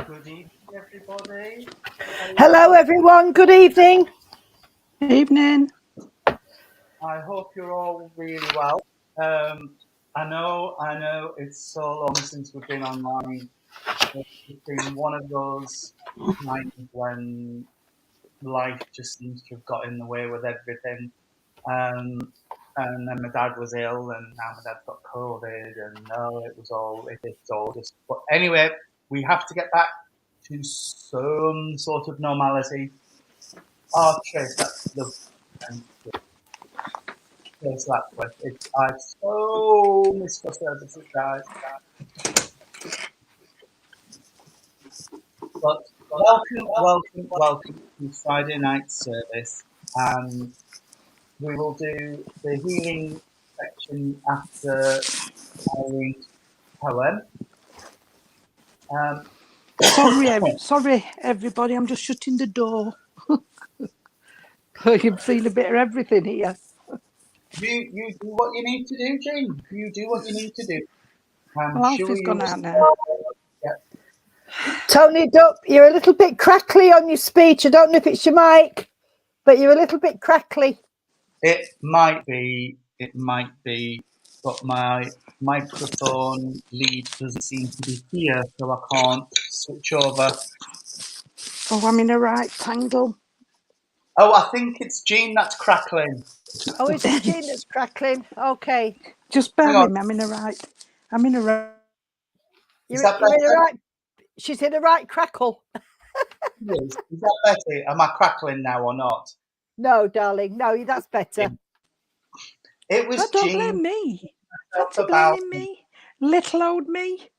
Good evening, everybody. Hello, everyone. Good evening. Evening. I hope you're all really well. I know it's so long since we've been online. It's been one of those nights when life just seems to have got in the way with everything. And then my dad was ill, and now my dad's got COVID, and no, it's all just. But anyway, we have to get back to some sort of normality. Oh, Trace, that's lovely. Thank you. Trace Lapworth. I've so missed your services, guys. But welcome to Friday night service. And we will do the healing section after Irene's poem. Sorry, everybody. I'm just shutting the door. I can feel a bit of everything here. You do what you need to do, Jane. You do what you need to do. Well, Alfie's gone out now. Yeah. Tony Duck, you're a little bit crackly on your speech. I don't know if it's your mic, but you're a little bit crackly. It might be, but my microphone lead doesn't seem to be here, so I can't switch over. Oh, I'm in a right tangle. Oh, I think it's Jean that's crackling. Oh, it's Jean that's crackling. Okay. Just bear with me. I'm in a right. Is that You're in a better? right. She's in a right crackle. Is that better? Am I crackling now or not? No, darling. No, that's better. It was don't Jean. blame me. Fancy blaming me. Little old me.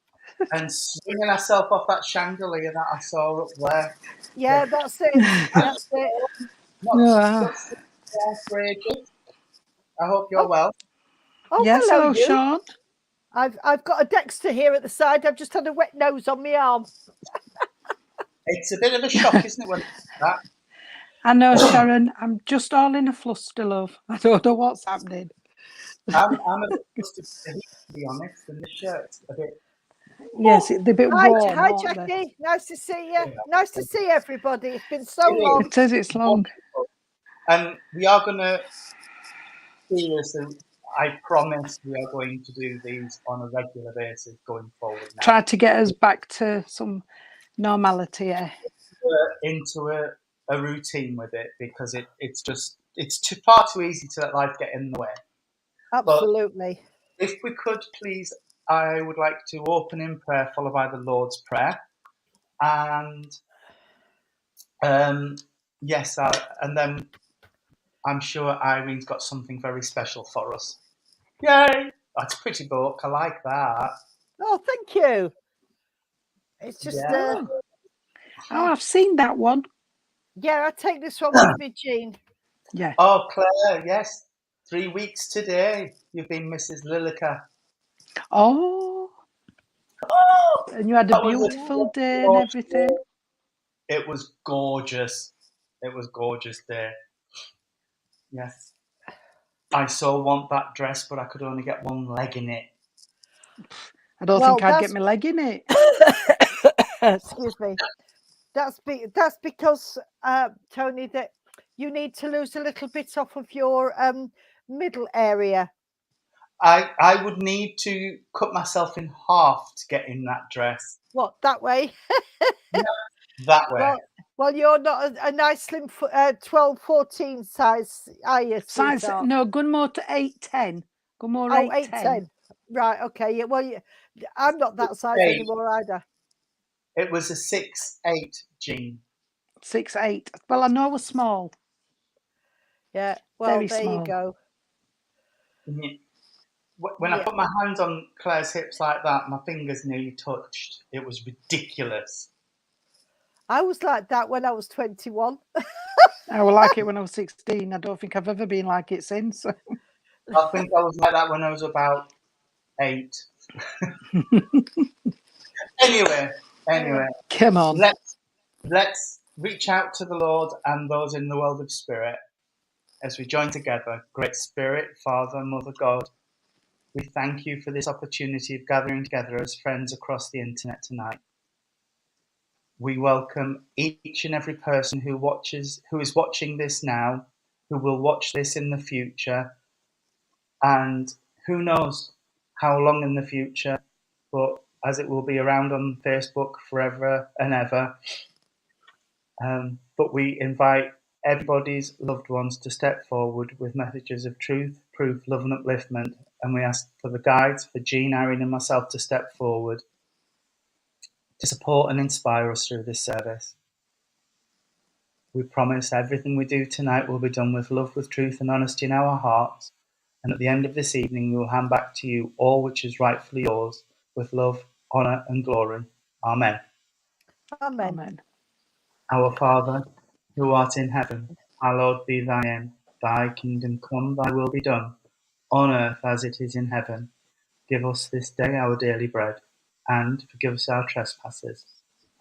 And swinging herself off that chandelier that I saw up there. Yeah, that's it. That's it. Not outrageous. I hope you're well. Oh, yes, hello, you. Sean. I've got a Dexter here at the side. I've just had a wet nose on my arm. It's a bit of a shock, isn't it, when that? I know, Sharon. I'm just all in a fluster, love. I don't know what's happening. I'm a bit flustered, to be honest, and the shirt's a bit. Yes, they're a bit warm. Hi, Jackie. Nice to see you. Yeah. Nice to see everybody. It's been so long. It says it's long. And we are going to seriously, I promise we are going to do these on a regular basis going forward now. Try to get us back to some normality, yeah. Into a routine with it, because it's far too easy to let life get in the way. Absolutely. But if we could please, I would like to open in prayer, followed by the Lord's Prayer. And yes, and then I'm sure Irene's got something very special for us. Yay! That's a pretty book. I like that. Oh, thank you. It's just... Oh, I've seen that one. Yeah, I take this one with me, Jean. Yeah. Oh, Claire, yes. 3 weeks today, you've been Mrs. Lilliker. Oh. And you had a beautiful day and everything. It was gorgeous. It was gorgeous day. Yes. I so want that dress, but I could only get one leg in it. I don't think I'd get my leg in it. Excuse me. That's because, Tony, that you need to lose a little bit off of your middle area. I would need to cut myself in half to get in that dress. What, that way? Yeah, that way. Well, you're not a nice slim 12, 14 size, are you? Size, no, Gunmore to 8'10". Gunmore 8'10". Right, okay. Yeah, well, I'm not that size anymore either. It was a 6'8", Jean. 6'8". Well, I know we're small. Yeah, well, very there small. you go. When I put my hands on Claire's hips like that, my fingers nearly touched. It was ridiculous. I was like that when I was 21. I was like it when I was 16. I don't think I've ever been like it since. I think I was like that when I was about 8. Anyway. Come on. Let's reach out to the Lord and those in the world of spirit as we join together. Great Spirit, Father, Mother God, we thank you for this opportunity of gathering together as friends across the internet tonight. we welcome each and every person who is watching this now, who will watch this in the future, and who knows how long in the future, but as it will be around on Facebook forever and ever. But we invite everybody's loved ones to step forward with messages of truth, proof, love, and upliftment. And we ask for the guides, for Jean, Irene, and myself to step forward to support and inspire us through this service. We promise everything we do tonight will be done with love, with truth, and honesty in our hearts. And at the end of this evening, we will hand back to you all which is rightfully yours, with love, honour, and glory. Amen. Amen. Amen. Our Father, who art in heaven, hallowed be thy name. Thy kingdom come, thy will be done, on earth as it is in heaven. Give us this day our daily bread, and forgive us our trespasses,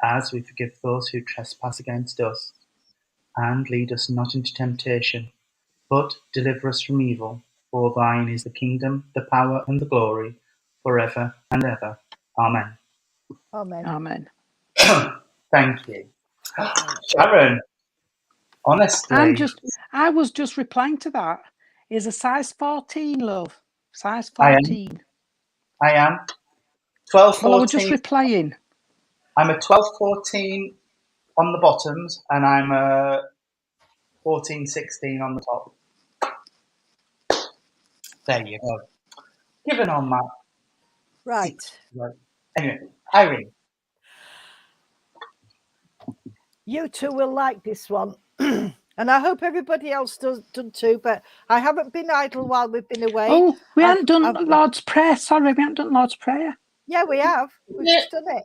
as we forgive those who trespass against us. And lead us not into temptation, but deliver us from evil. For thine is the kingdom, the power, and the glory, forever and ever. Amen. Amen. Amen. Thank you. Sharon, honestly, I was just replying to that. Is a size 14, love. Size I 14. am 12, Well, I was just 14. replying. I'm a 12, 14 on the bottoms, and I'm a 14, 16 on the top. There you go. Given on that. Right. Anyway, Irene. You two will like this one. And I hope everybody else does too, but I haven't been idle while we've been away. Oh, we haven't done Lord's Prayer. Sorry, we haven't done Lord's Prayer. Yeah, we have. We've just done it.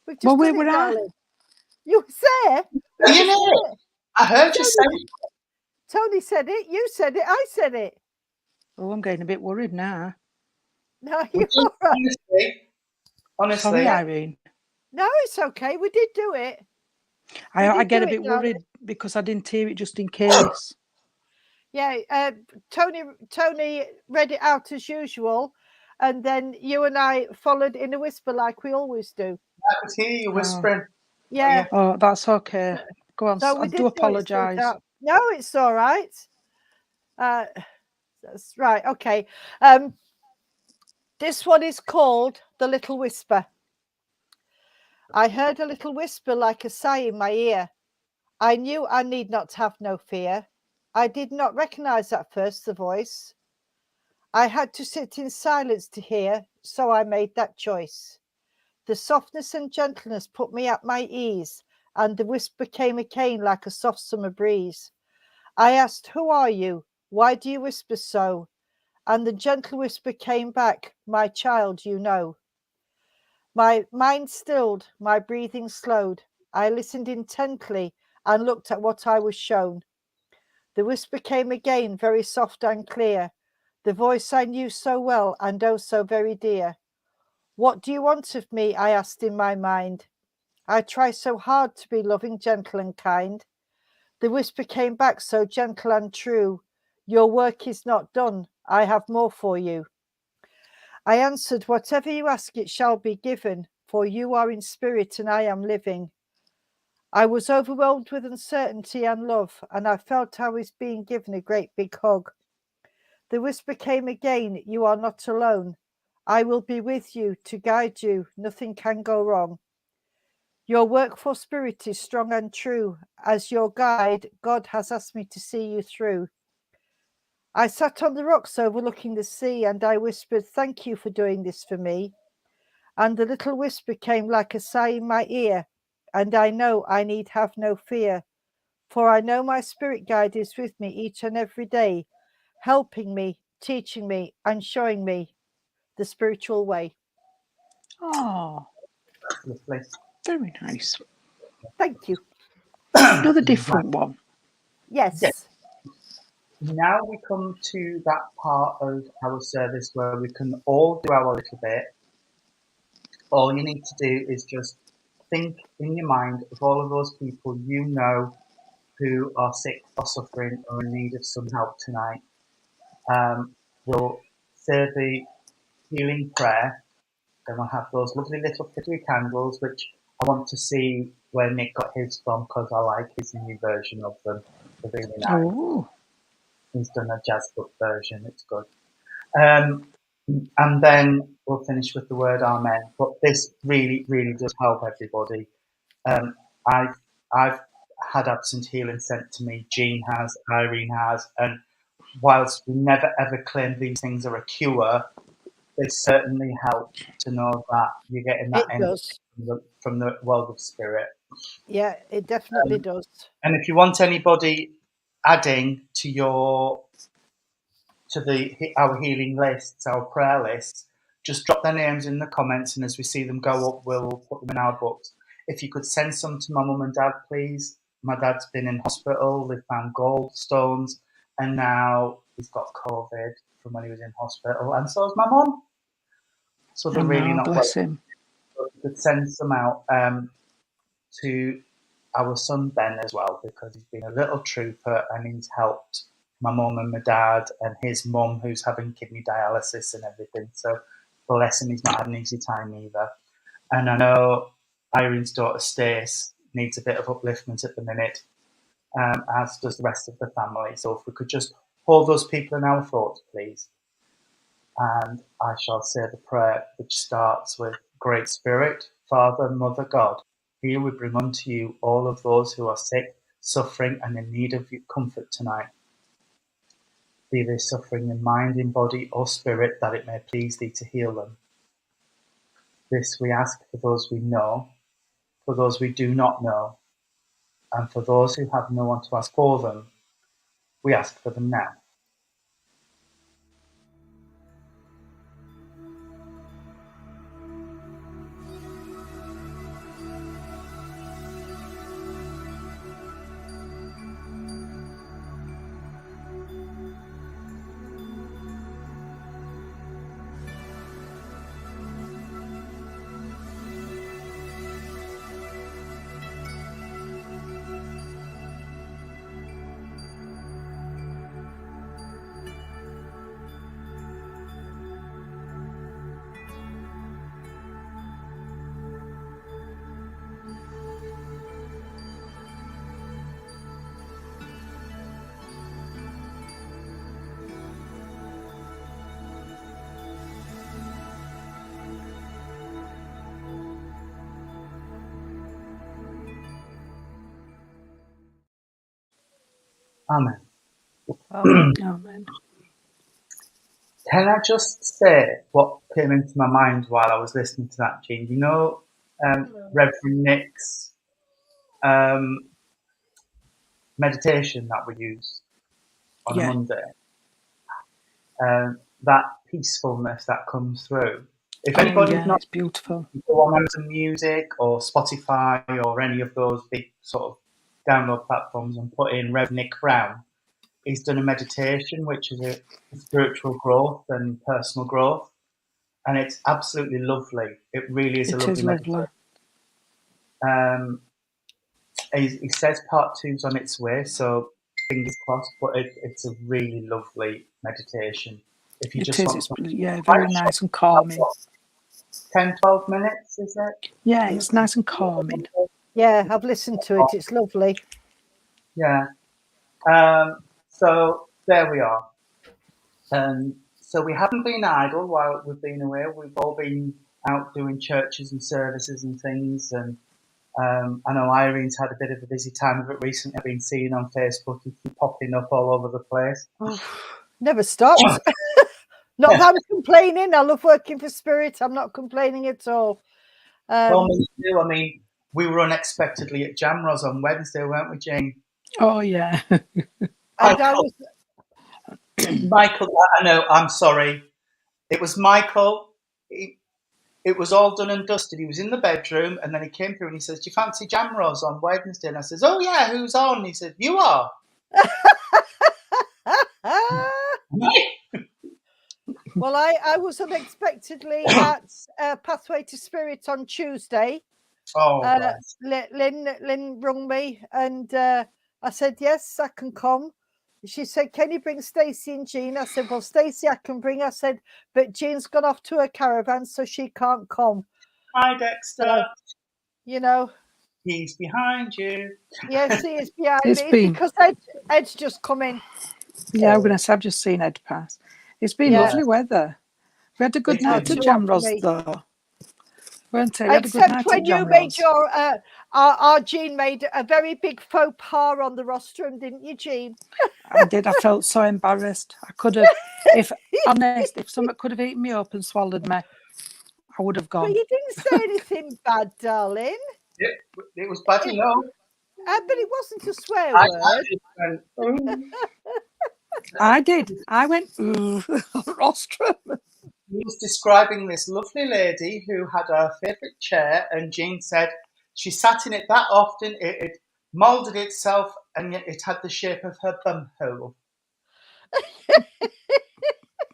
We've just Well, done where it, were I? darling. You said. You know it. I heard you say it. Tony said it. You said it. I said it. Oh, I'm getting a bit worried now. No, you're all right. Honestly. Sorry, Irene. No, it's okay. We did do it. I get a bit worried because I didn't hear it just in case. Yeah, Tony read it out as usual, and then you and I followed in a whisper like we always do. I could hear you whispering. Yeah. Oh, that's okay. Go on. So I do apologise. No, it's all right. That's right. Okay. This one is called The Little Whisper. I heard a little whisper like a sigh in my ear. I knew I need not have no fear. I did not recognize at first the voice. I had to sit in silence to hear, so I made that choice. The softness and gentleness put me at my ease, and the whisper came again like a soft summer breeze. I asked, "Who are you? Why do you whisper so?" And the gentle whisper came back, "My child, you know." My mind stilled, my breathing slowed. I listened intently and looked at what I was shown. The whisper came again, very soft and clear, the voice I knew so well and oh so very dear. "What do you want of me?" I asked in my mind. I try so hard to be loving, gentle and kind. The whisper came back so gentle and true. "Your work is not done. I have more for you." I answered, "Whatever you ask, it shall be given, for you are in spirit and I am living." I was overwhelmed with uncertainty and love, and I felt I was being given a great big hug. The whisper came again, "You are not alone. I will be with you to guide you. Nothing can go wrong. Your work for spirit is strong and true. As your guide, God has asked me to see you through." I sat on the rocks overlooking the sea, and I whispered, "Thank you for doing this for me." And the little whisper came like a sigh in my ear, and I know I need have no fear, for I know my spirit guide is with me each and every day, helping me, teaching me, and showing me the spiritual way. Oh, Lovely. very nice. Thank you. Another different one. Yes. Now we come to that part of our service where we can all do our little bit. All you need to do is just think in your mind of all of those people you know who are sick or suffering or in need of some help tonight. We'll say the healing prayer. Then we'll have those lovely little flickering candles, which I want to see where Nick got his from because I like his new version of them. They're really nice. Oh, He's done a jazz book version. It's good. And then we'll finish with the word Amen. But this really, really does help everybody. I've had absent healing sent to me. Jean has, Irene has, and whilst we never ever claim these things are a cure, they certainly help to know that you're getting that It energy does. from the world of spirit. Yeah, it definitely does. And if you want anybody adding to our healing lists, our prayer lists, just drop their names in the comments, and as we see them go up, we'll put them in our books. If you could send some to my mum and dad, please. My dad's been in hospital. They found gallstones, and now he's got COVID from when he was in hospital, and so is my mum. So they're really not bless well. him. So we could send some out to our son Ben as well, because he's been a little trooper and he's helped my mum and my dad and his mum, who's having kidney dialysis and everything. So bless him, he's not had an easy time either. And I know Irene's daughter Stace needs a bit of upliftment at the minute, as does the rest of the family. So if we could just hold those people in our thoughts, please. And I shall say the prayer, which starts with, Great Spirit, Father, Mother, God, here we bring unto you all of those who are sick, suffering, and in need of your comfort tonight. Be they suffering in mind, in body, or spirit, that it may please thee to heal them. This we ask for those we know, for those we do not know, and for those who have no one to ask for them, we ask for them now. Amen. Amen. Can I just say what came into my mind while I was listening to that, Jean? You know, Reverend Nick's meditation that we use on a Monday, that peacefulness that comes through. If anybody's not, it's beautiful. go on Amazon Music or Spotify or any of those big sort of download platforms and put in Rev Nick Brown, he's done a meditation which is a spiritual growth and personal growth, and it's absolutely lovely. It really is a lovely meditation. He says part 2's on its way, so fingers crossed, but it's a really lovely meditation. If you just want it's very nice and calming. 10-12 minutes, is it? Yeah, it's nice and calming. Yeah, I've listened to it. It's lovely. Yeah. So there we are. So we haven't been idle while we've been away. We've all been out doing churches and services and things. And I know Irene's had a bit of a busy time of it recently. I've been seeing on Facebook, you keep popping up all over the place. Oh, never stops. Not that I'm complaining. I love working for Spirit. I'm not complaining at all. Well, me too. I mean, we were unexpectedly at Jamroz on Wednesday, weren't we, Jane? Oh, yeah. Michael, I know, I'm sorry. It was Michael. It was all done and dusted. He was in the bedroom, and then he came through and he says, do you fancy Jamroz on Wednesday? And I says, oh, yeah, who's on? And he said, you are. Well, I was unexpectedly at Pathway to Spirit on Tuesday. Oh, Lynn rung me and I said, yes, I can come. She said, can you bring Stacey and Jean? I said, well, Stacey, I can bring. I said, but Jean's gone off to her caravan, so she can't come. Hi, Dexter. You know, He's behind you. yes, he is behind It's me. It's been, because Ed's just come in. yeah, I'm going to say, I've just seen Ed pass. It's been Yeah. lovely weather. We had a good It's night been at too hot for Jamroz, me. though, weren't we? We had a good Except night when at you made Jamroz. your, our Jean made a very big faux pas on the rostrum, didn't you, Jean? I did. I felt so embarrassed. I could have, if honest, if someone could have eaten me up and swallowed me, I would have But gone. you didn't say anything bad, darling. it was bad It, enough. but it wasn't a swear I word. just went, "Ooh." I did. I went, ooh, rostrum. He was describing this lovely lady who had her favourite chair, and Jean said she sat in it that often it moulded itself, and yet it had the shape of her bum hole.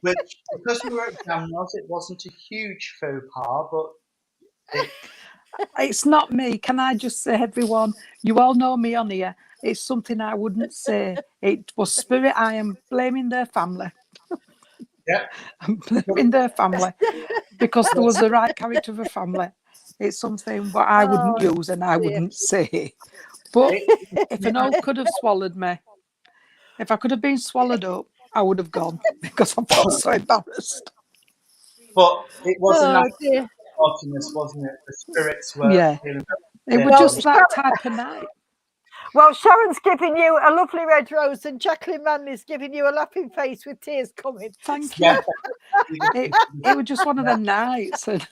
Which, because we were at Jamroz, it wasn't a huge faux pas, but it, It's not me. Can I just say, everyone, you all know me on here. It's something I wouldn't say. It was Spirit. I am blaming their family. yeah. I'm blaming their family because there was the right character of a family. It's something what I wouldn't Oh, use and I dear. wouldn't say. But It, if an oak could have swallowed me, if I could have been swallowed up, I would have gone because I felt so embarrassed. but it was a Oh, nice dear. autumnist, wasn't it? The spirits were Yeah, feeling it was very Well, just that type of night. Sharon's giving you a lovely red rose, and Jacqueline Manley's giving you a laughing face with tears coming. Thank yeah. you. It was just one of them nights. And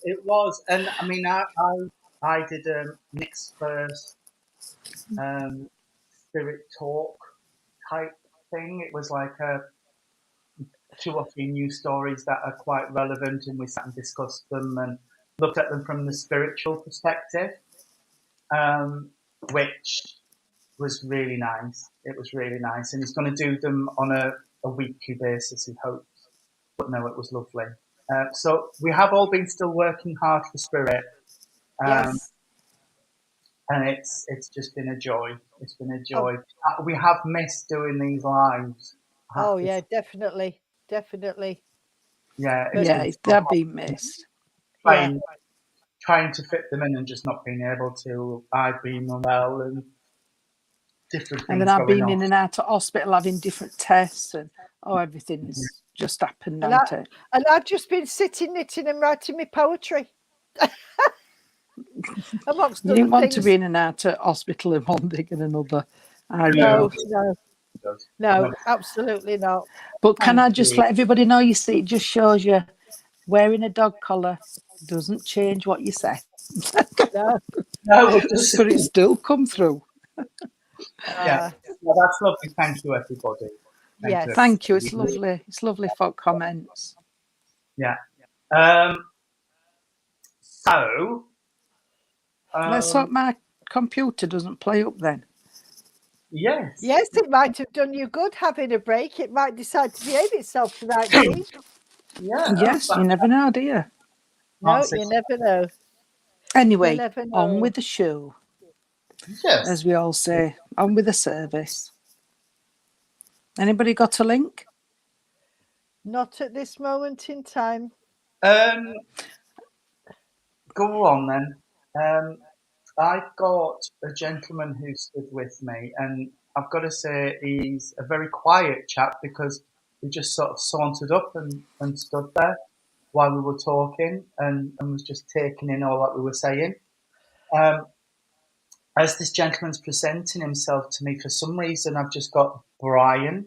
It was, and I mean, I did Nick's first spirit talk type thing. It was like 2 or 3 news stories that are quite relevant, and we sat and discussed them and looked at them from the spiritual perspective, which was really nice. It was really nice, and he's going to do them on a weekly basis, he hopes. But no, it was lovely. So we have all been still working hard for Spirit, Yes. and it's just been a joy. It's been a Oh, joy. We have missed doing these lives. I have oh to yeah, say. definitely, definitely. Yeah, it's But yeah, been so they've hard been missed. yeah, trying to fit them in and just not being able to. I've been unwell and different And then things I've going been on. in and out of hospital having different tests and everything's just happened, and hasn't it? I've just been sitting knitting and writing my poetry, amongst You other didn't want to things. be in and out of hospital in one thing and another. I No, realise. no, absolutely not. But can Thank I just you. let everybody know, you see, it just shows you wearing a dog collar doesn't change what you say. No, No, it The doesn't. spirits still come through. Yeah, well, that's lovely. Thank you, everybody. Thank you. yes. Thank you. It's lovely. It's lovely for comments. Yeah. Um, so, Let's hope um, my computer doesn't play up then. yes. Yes, it might have done you good having a break. It might decide to behave itself tonight, Jean. Yeah. Yes, you never know, do you? No, you never know. You Anyway, never on know. with the show, Yes. as we all say. On with the service. Anybody got a link? Not at this moment in time. Um, go on then. I've got a gentleman who stood with me, and I've got to say he's a very quiet chap because he just sort of sauntered up and stood there while we were talking and was just taking in all that we were saying. Um, as this gentleman's presenting himself to me, for some reason, I've just got Brian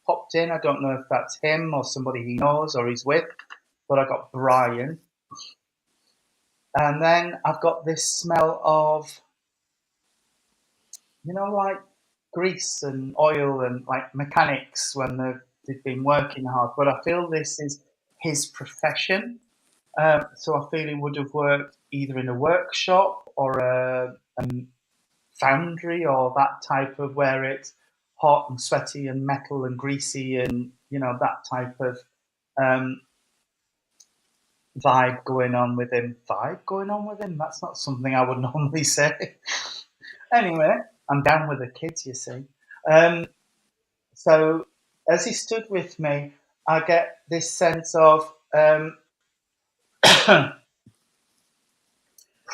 popped in. I don't know if that's him or somebody he knows or he's with, but I got Brian. And then I've got this smell of, like grease and oil and like mechanics when they've been working hard. But I feel this is his profession. So I feel he would have worked either in a workshop or a foundry or that type of where it's hot and sweaty and metal and greasy and that type of um, vibe going on with him. That's not something I would normally say. Anyway, I'm down with the kids, you see. So as he stood with me, I get this sense of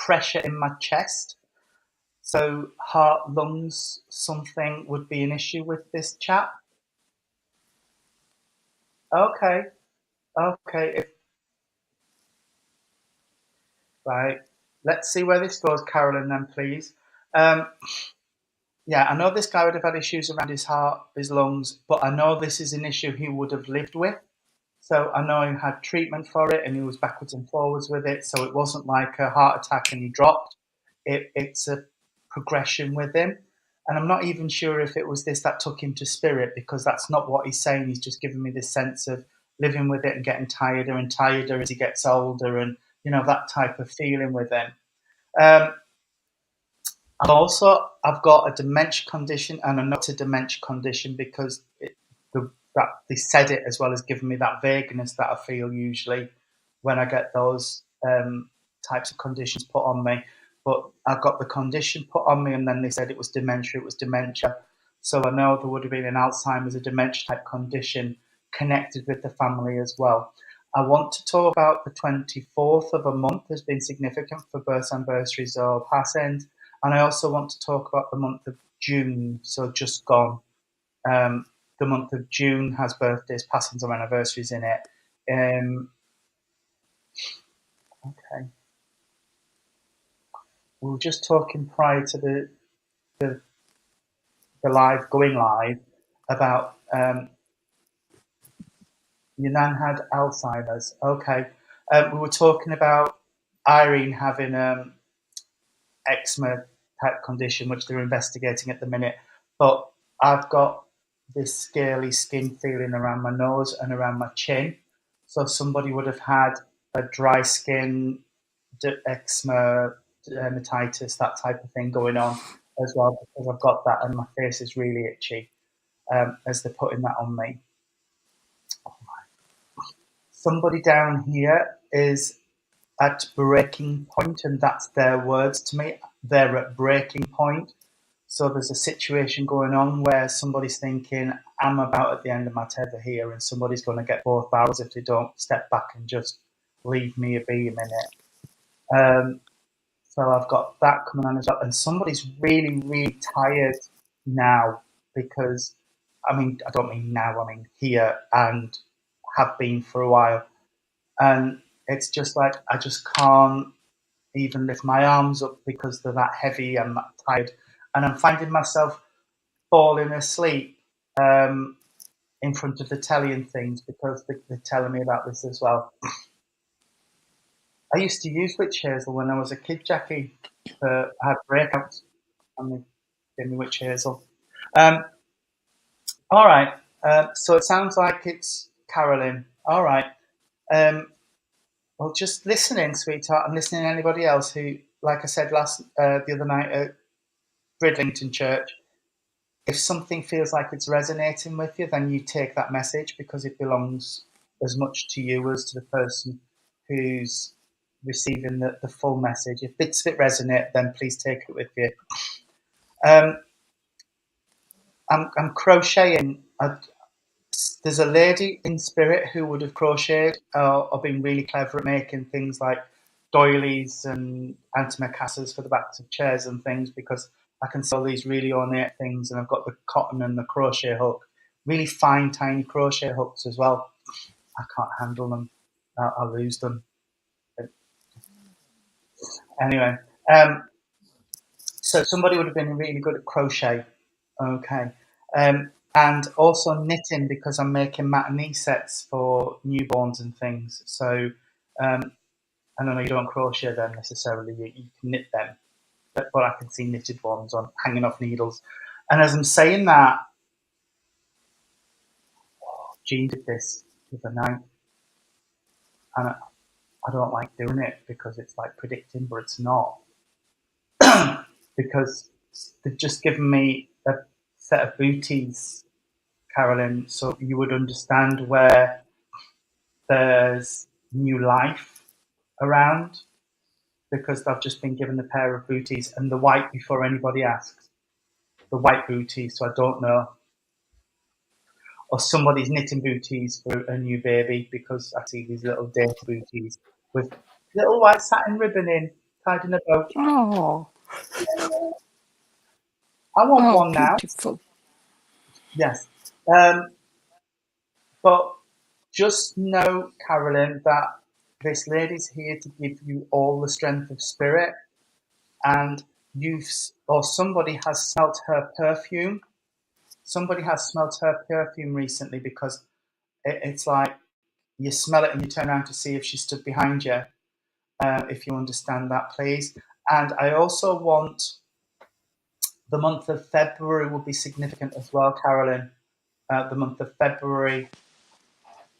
pressure in my chest. So heart, lungs, something would be an issue with this chap. Okay, okay, right. Let's see where this goes, Carolyn, then, please. Yeah, I know this guy would have had issues around his heart, his lungs, but I know this is an issue he would have lived with. So I know he had treatment for it and he was backwards and forwards with it. So it wasn't like a heart attack and he dropped. It's a progression with him. And I'm not even sure if it was this that took him to spirit, because that's not what he's saying. He's just giving me this sense of living with it and getting tireder and tireder as he gets older, and that type of feeling with him. I've got a dementia condition, and I know it's a dementia condition because that they said it as well as giving me that vagueness that I feel usually when I get those types of conditions put on me. But I got the condition put on me, and then they said it was dementia. It was dementia. So I know there would have been an Alzheimer's, a dementia type condition connected with the family as well. I want to talk about the 24th of a month has been significant for birth anniversaries or passings. And I also want to talk about the month of June, so just gone. The month of June has birthdays, passings, or anniversaries in it. Okay. We were just talking prior to the live, going live, about your nan had Alzheimer's. Okay. We were talking about Irene having eczema type condition, which they're investigating at the minute. But I've got this scaly skin feeling around my nose and around my chin. So somebody would have had a dry skin, eczema, dermatitis, that type of thing going on as well, because I've got that and my face is really itchy as they're putting that on me. Somebody down here is at breaking point, and that's their words to me. They're at breaking point. So there's a situation going on where somebody's thinking, I'm about at the end of my tether here, and somebody's going to get both barrels if they don't step back and just leave me be a minute. So I've got that coming on as well. And somebody's really, really tired now because, I don't mean now, I mean here, and have been for a while. And it's just like, I just can't even lift my arms up because they're that heavy and that tired. And I'm finding myself falling asleep in front of the telly and things because they're telling me about this as well. I used to use witch hazel when I was a kid, Jackie. I had breakouts and they gave me witch hazel. All right. So it sounds like it's Carolyn. All right. Well, just listening, sweetheart, and listening to anybody else who, like I said the other night at Bridlington Church, if something feels like it's resonating with you, then you take that message because it belongs as much to you as to the person who's receiving the full message. If bits of it resonate, then please take it with you. I'm crocheting. There's a lady in spirit who would have crocheted or been really clever at making things like doilies and antimacassars for the backs of chairs and things, because I can sell these really ornate things, and I've got the cotton and the crochet hook, really fine, tiny crochet hooks as well. I can't handle them. I'll lose them. Anyway, so somebody would have been really good at crochet. Okay. And also knitting, because I'm making matinee sets for newborns and things. So I don't know, you don't crochet them necessarily, you can knit them. But I can see knitted ones on hanging off needles. And as I'm saying that, Jean did this the other night. And I don't like doing it because it's like predicting, but it's not. Because they've just given me a set of booties, Carolyn, so you would understand where there's new life around, because I've just been given a pair of booties, and the white before anybody asks. The white booties, so I don't know. Or somebody's knitting booties for a new baby, because I see these little dainty booties with little white satin ribbon in. tied in a bow. Oh, I want oh, one now. beautiful. Yes. But just know, Carolyn, that this lady's here to give you all the strength of spirit, and somebody has smelt her perfume. Somebody has smelt her perfume recently, because it's like you smell it and you turn around to see if she stood behind you. If you understand that, please. And I also want the month of February will be significant as well, Carolyn. The month of February.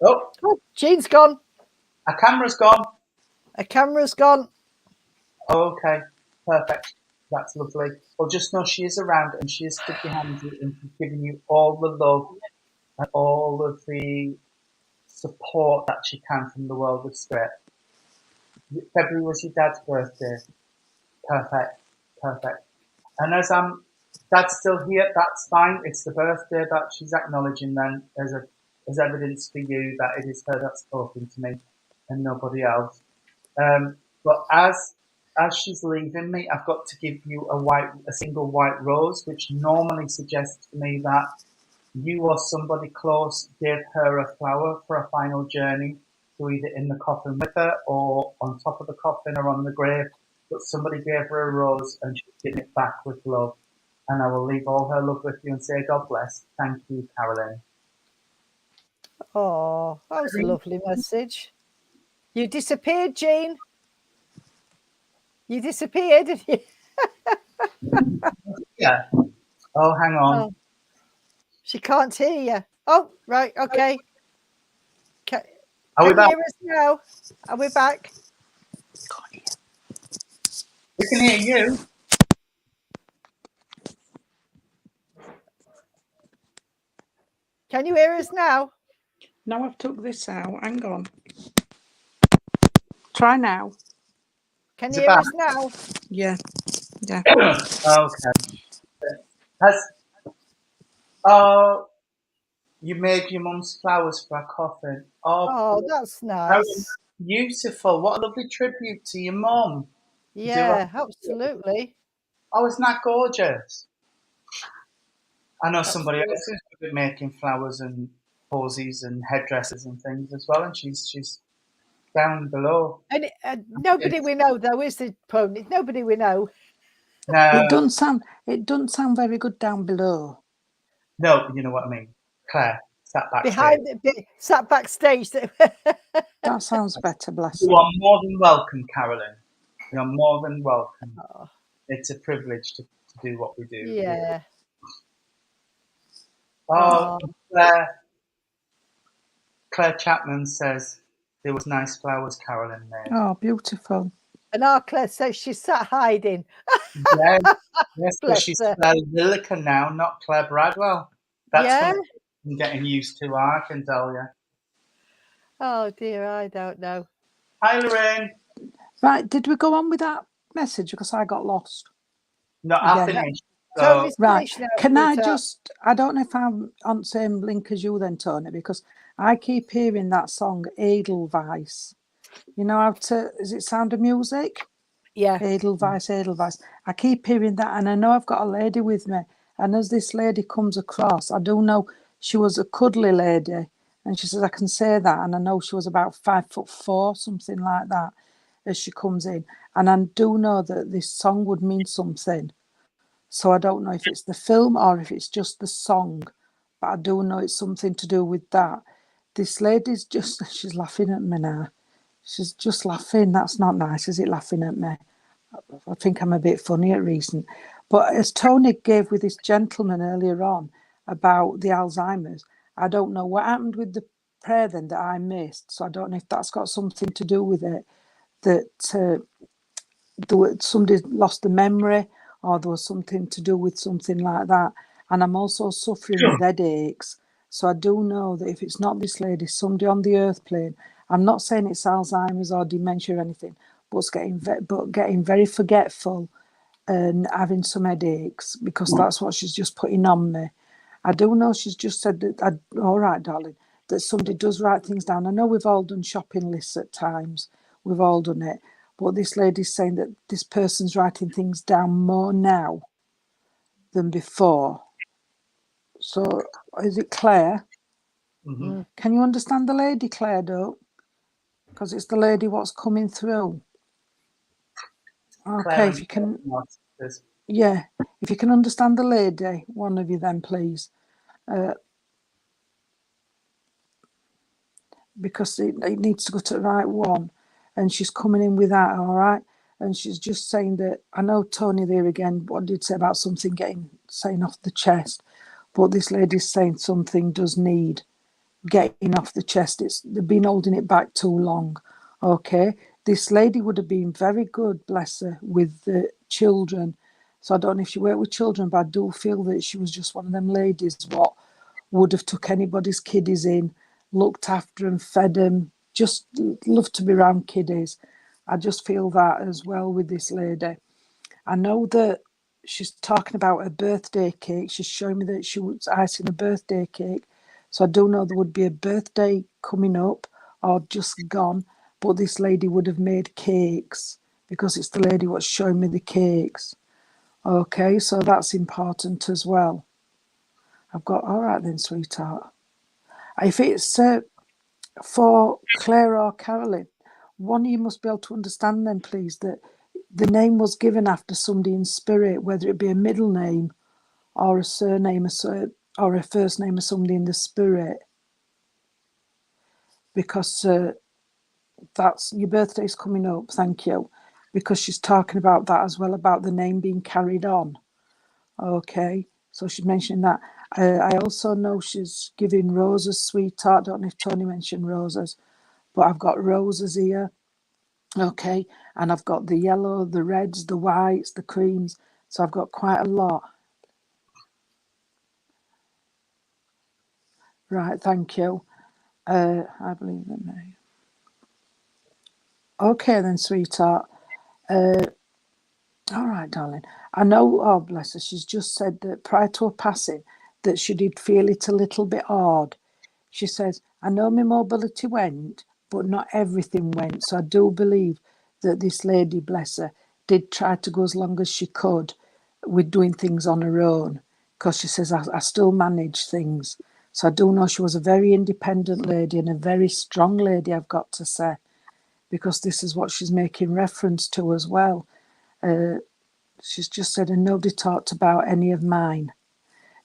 Oh, Oh, Jean's gone. our camera's gone. A camera's gone. Okay, perfect. That's lovely. Well, just know she is around and she is stood behind you and she's giving you all the love and all of the support that she can from the world of spirit. February was your dad's birthday. Perfect, perfect. And as dad's still here, that's fine. It's the birthday that she's acknowledging then as evidence for you that it is her that's talking to me and nobody else. But as she's leaving me, I've got to give you a single white rose, which normally suggests to me that you or somebody close gave her a flower for a final journey, to either in the coffin with her or on top of the coffin or on the grave. But somebody gave her a rose and she's giving it back with love. And I will leave all her love with you and say, God bless. Thank you, Carolyn. Oh, that was a lovely message. You disappeared, Jean. You disappeared, didn't you? Yeah. Oh, hang on. Oh, she can't hear you. Oh, right. Okay. Are we Can you back? hear us now? Are we back? We can hear you. Can you hear us now? Now I've took this out. Hang on. Try now. Can Is you it hear back? us now? Yeah. Yeah. Okay. Oh, you made your mum's flowers for a coffin. Oh, that's how nice. beautiful. What a lovely tribute to your mum. Yeah, absolutely. Oh, isn't that gorgeous? I know somebody else who's good at making flowers and posies and headdresses and things as well, and she's down below. And nobody we know, though, is the pony? Nobody we know. No, It doesn't sound very good down below. no, you know what I mean. Claire sat backstage. Sat backstage. That sounds better, bless You her. are more than welcome, Carolyn. You are more than welcome. Oh, It's a privilege to do what we do. yeah. Oh, Oh, Claire Chapman says there was nice flowers Carolyn made. Oh, beautiful. and our Claire says she's sat hiding. Yes, yes, but Bless she's her. Claire Lillican now, not Claire Bradwell. That's Yeah. something I'm getting used to, I can tell you. Oh dear, I don't know. Hi, Lorraine. Right, did we go on with that message? Because I got lost. No, I Again. finished. Tony's Right. finished now. Can I sweetheart. just, I don't know if I'm on the same link as you then, Tony, because I keep hearing that song Edelweiss. You know how to, is it Sound of Music? Yeah. Edelweiss, Edelweiss. I keep hearing that, and I know I've got a lady with me. And as this lady comes across, I do know she was a cuddly lady, and she says I can say that, and I know she was about 5'4", something like that, as she comes in. And I do know that this song would mean something. So I don't know if it's the film or if it's just the song, but I do know it's something to do with that. This lady's just, she's laughing at me now. She's just laughing. That's not nice, is it, laughing at me? I think I'm a bit funny at recent. But as Tony gave with this gentleman earlier on about the Alzheimer's, I don't know what happened with the prayer then that I missed. So I don't know if that's got something to do with it, that somebody lost the memory or there was something to do with something like that. And I'm also suffering with headaches. So I do know that if it's not this lady, somebody on the earth plane, I'm not saying it's Alzheimer's or dementia or anything, but getting very forgetful and having some headaches, because that's what she's just putting on me. I do know she's just said that, all right, darling, that somebody does write things down. I know we've all done shopping lists at times. We've all done it. but this lady's saying that this person's writing things down more now than before. So is it Claire? Mhm. Can you understand the lady, Claire, though? Because it's the lady what's coming through. Okay, Claire if you can, narcissist. yeah, if you can understand the lady, one of you then, please. Because it needs to go to the right one. And she's coming in with that, all right? And she's just saying that, I know Tony there again, what did say about something saying off the chest, but this lady's saying something does need getting off the chest. They've been holding it back too long. Okay, this lady would have been very good, bless her, with the children. So I don't know if she worked with children, but I do feel that she was just one of them ladies what would have took anybody's kiddies in, looked after them, fed them, just loved to be around kiddies. I just feel that as well with this lady. I know that she's talking about a birthday cake. She's showing me that she was icing a birthday cake. So I do know there would be a birthday coming up or just gone, but this lady would have made cakes because it's the lady what's showing me the cakes. Okay, so that's important as well. I've got, all right then, sweetheart. If it's for Claire or Carolyn, one of you must be able to understand then, please, that the name was given after somebody in spirit, whether it be a middle name or a surname or a first name of somebody in the spirit, because that's your birthday's coming up. Thank you, because she's talking about that as well, about the name being carried on. Okay, so she's mentioning that. I also know she's giving roses, sweetheart. Don't know if Tony mentioned roses, but I've got roses here. Okay, and I've got the yellow, the reds, the whites, the creams. So I've got quite a lot. Right, thank you. I believe in me. Okay then, sweetheart. All right, darling. I know, oh bless her, she's just said that prior to her passing, that she did feel it a little bit odd. She says, I know my mobility went, but not everything went. So I do believe that this lady, bless her, did try to go as long as she could with doing things on her own, because she says, I still manage things. So I do know she was a very independent lady and a very strong lady, I've got to say, because this is what she's making reference to as well. She's just said, and nobody talked about any of mine.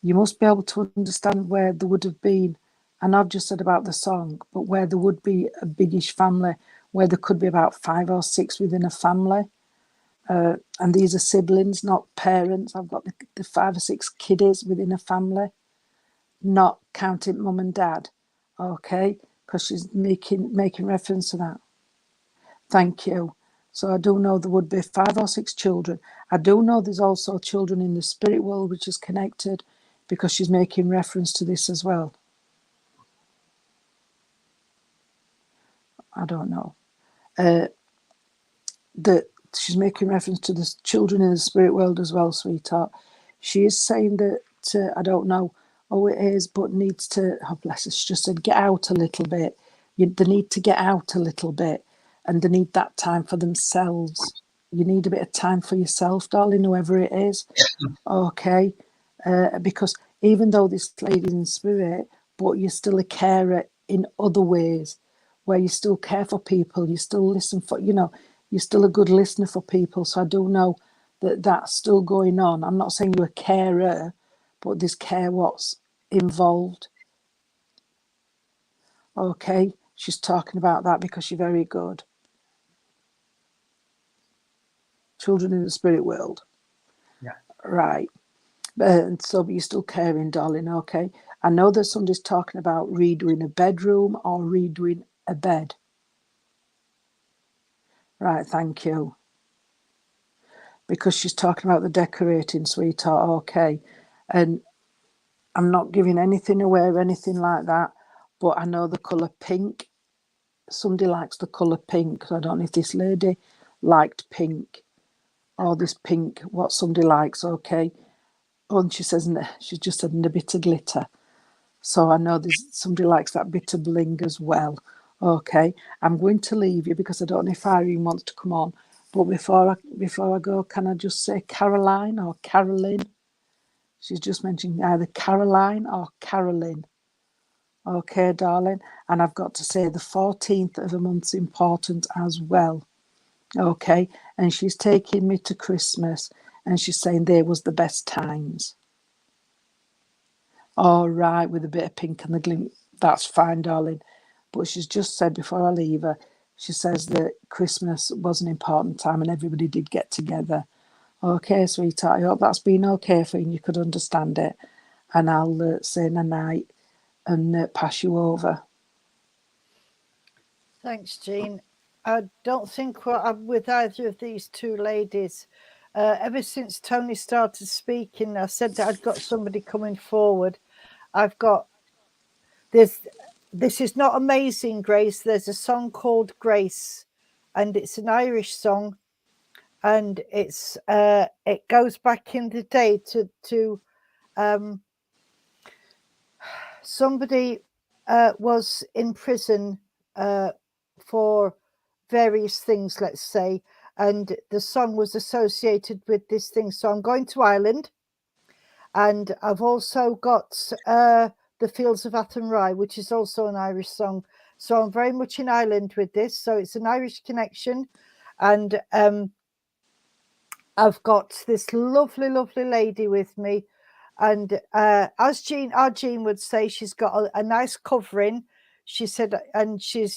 You must be able to understand where there would have been, and I've just said about the song, but where there would be a biggish family, where there could be about 5 or 6 within a family. And these are siblings, not parents. I've got the 5 or 6 kiddies within a family, not counting mum and dad. Okay, because she's making reference to that. Thank you. So I do know there would be 5 or 6 children. I do know there's also children in the spirit world which is connected, because she's making reference to this as well. I don't know. That she's making reference to the children in the spirit world as well, sweetheart. She is saying that, I don't know, oh, it is, but needs to, oh, bless her, she just said, get out a little bit. They need to get out a little bit, and they need that time for themselves. You need a bit of time for yourself, darling, whoever it is. Okay? Because even though this lady's in spirit, but you're still a carer in other ways, where you still care for people, you still listen for, you're still a good listener for people. So I do know that that's still going on. I'm not saying you're a carer, but there's care what's involved. Okay, she's talking about that because you're very good. Children in the spirit world. Yeah. Right. And so, but you're still caring, darling. Okay. I know that somebody's talking about redoing a bedroom or redoing a bed. Right, thank you. Because she's talking about the decorating, sweetheart. Okay. And I'm not giving anything away or anything like that, but I know the colour pink. Somebody likes the colour pink. So I don't know if this lady liked pink or this pink, what somebody likes. Okay. Oh, and she says, she just said, and a bit of glitter. So I know there's somebody likes that bit of bling as well. Okay, I'm going to leave you because I don't know if Irene wants to come on. But before I go, can I just say Caroline or Carolyn? She's just mentioning either Caroline or Carolyn. Okay, darling. And I've got to say the 14th of a month's important as well. Okay. And she's taking me to Christmas and she's saying they was the best times. All right, with a bit of pink and the glint. That's fine, darling. But she's just said before I leave her, she says that Christmas was an important time and everybody did get together. Okay, sweetheart, I hope that's been okay for you and you could understand it. And I'll say night and pass you over. Thanks, Jean. I don't think I'm with either of these two ladies. Ever since Tony started speaking, I said that I'd got somebody coming forward. I've got this. This is not Amazing Grace. There's a song called Grace, and it's an Irish song, and it goes back in the day to somebody was in prison for various things, let's say, and the song was associated with this thing. So I'm going to Ireland, and I've also got The Fields of Athenry, which is also an Irish song. So I'm very much in Ireland with this. So it's an Irish connection, and I've got this lovely, lovely lady with me. And as our Jean would say, she's got a nice covering. She said, and she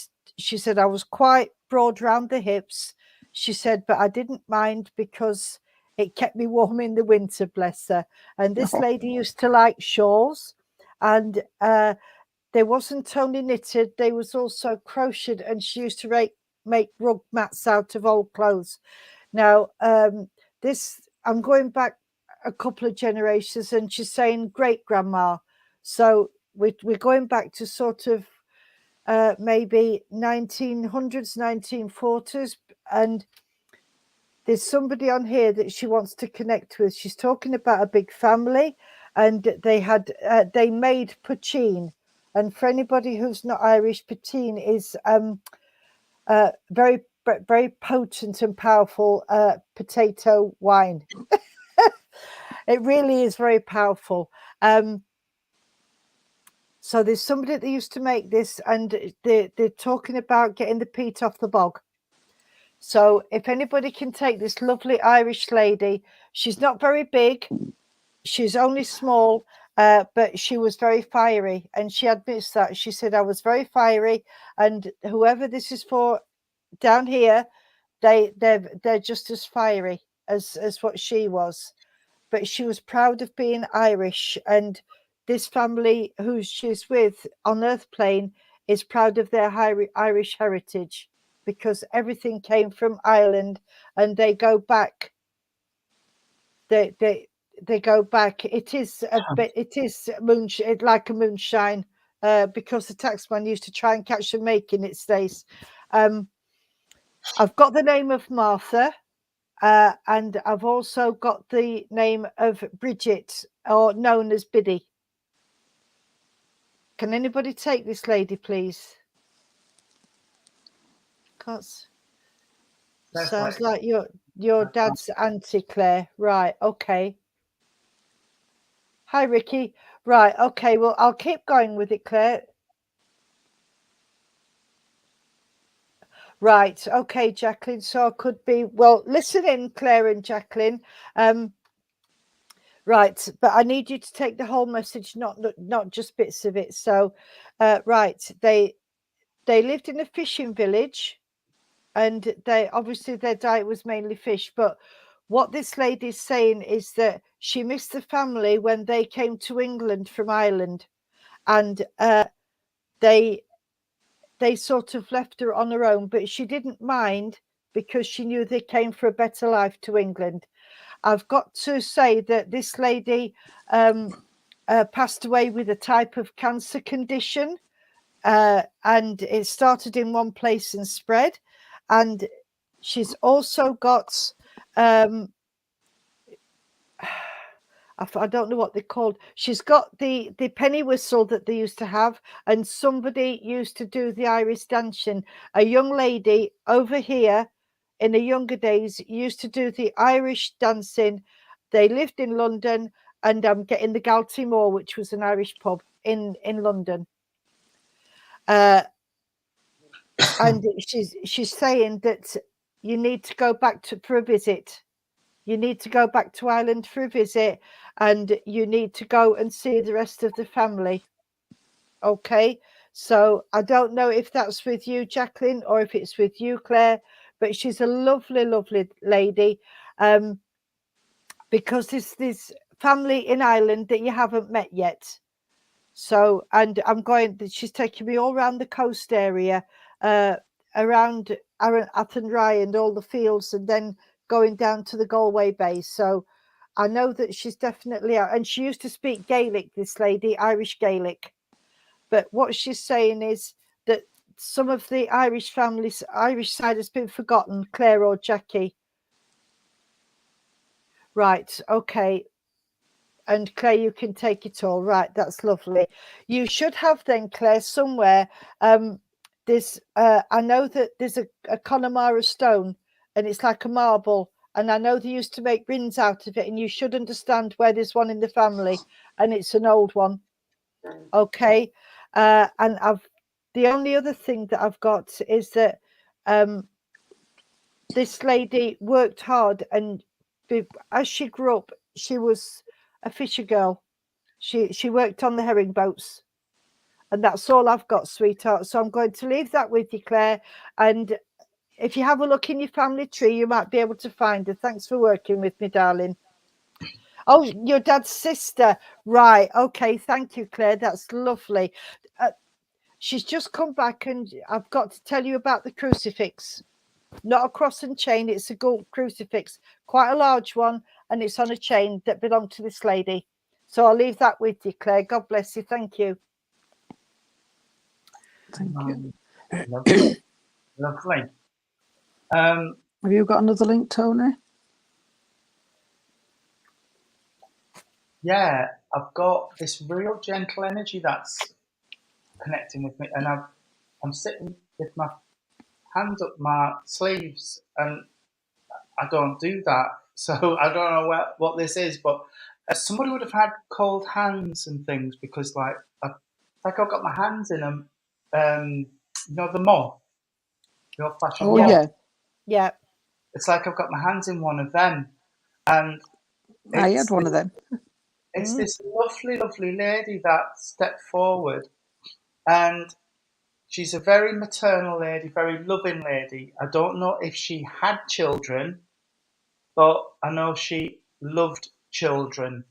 said I was quite broad round the hips. She said, but I didn't mind because it kept me warm in the winter, bless her. And this lady used to like shawls, and they wasn't only knitted, they was also crocheted, and she used to make rug mats out of old clothes. Now, I'm going back a couple of generations, and she's saying great grandma. So we're going back to sort of maybe 1900s, 1940s, and there's somebody on here that she wants to connect with. She's talking about a big family, and they made poutine. And for anybody who's not Irish, poutine is very, very potent and powerful potato wine. It really is very powerful. So there's somebody that used to make this, and they're talking about getting the peat off the bog. So if anybody can take this lovely Irish lady, she's not very big, she's only small, but she was very fiery, and she admits that. She said, I was very fiery, and whoever this is for down here, they're just as fiery as what she was. But she was proud of being Irish, and this family who she's with on Earth Plane is proud of their Irish heritage, because everything came from Ireland, and they go back. They go back. It is like a moonshine, because the taxman used to try and catch them making it, Stace. I've got the name of Martha. And I've also got the name of Bridget, or known as Biddy. Can anybody take this lady, please? Sounds like your dad's auntie, Claire. Right, okay. Hi, Ricky. Right, okay, well, I'll keep going with it, Claire. Right, okay, Jacqueline. So I could be, well, listen in, Claire and Jacqueline. Right, but I need you to take the whole message, not just bits of it. So, right, they lived in a fishing village, and obviously their diet was mainly fish. But what this lady is saying is that she missed the family when they came to England from Ireland, and they sort of left her on her own, but she didn't mind because she knew they came for a better life to England. I've got to say that this lady passed away with a type of cancer condition, and it started in one place and spread. And she's also got, I don't know what they're called. She's got the penny whistle that they used to have, and somebody used to do the Irish dancing. A young lady over here in the younger days used to do the Irish dancing. They lived in London, and I'm getting the Galtymore, which was an Irish pub in London. And she's saying that you need to go back for a visit. You need to go back to Ireland for a visit, and you need to go and see the rest of the family. Okay, so I don't know if that's with you, Jacqueline, or if it's with you, Claire, but she's a lovely, lovely lady. Because there's this family in Ireland that you haven't met yet. So, and she's taking me all around the coast area, around Athenry and all the fields, and then going down to the Galway base. So I know that she's definitely out. And she used to speak Gaelic, this lady, Irish Gaelic. But what she's saying is that some of the Irish families, Irish side has been forgotten, Claire or Jackie. Right, okay. And Claire, you can take it all. Right, that's lovely. You should have then, Claire, somewhere. This I know that there's a Connemara stone, and it's like a marble. And I know they used to make rings out of it, and you should understand where there's one in the family, and it's an old one. Okay. And the only other thing that I've got is that this lady worked hard, and as she grew up, she was a fisher girl. She worked on the herring boats, and that's all I've got, sweetheart. So I'm going to leave that with you, Claire. And if you have a look in your family tree, you might be able to find her. Thanks for working with me, darling. Oh, your dad's sister. Right. Okay. Thank you, Claire. That's lovely. She's just come back, and I've got to tell you about the crucifix. Not a cross and chain. It's a gold crucifix, quite a large one, and it's on a chain that belonged to this lady. So I'll leave that with you, Claire. God bless you. Thank you. Thank you. Lovely. Lovely. Have you got another link, Tony? Yeah, I've got this real gentle energy that's connecting with me, and I'm sitting with my hands up my sleeves, and I don't do that, so I don't know what this is, but somebody would have had cold hands and things, because I've got my hands in them. You know, the moth, the old-fashioned Oh, moth. Yeah. It's like I've got my hands in one of them, and I had one of them. It's this lovely, lovely lady that stepped forward, and she's a very maternal lady, very loving lady. I don't know if she had children, but I know she loved children,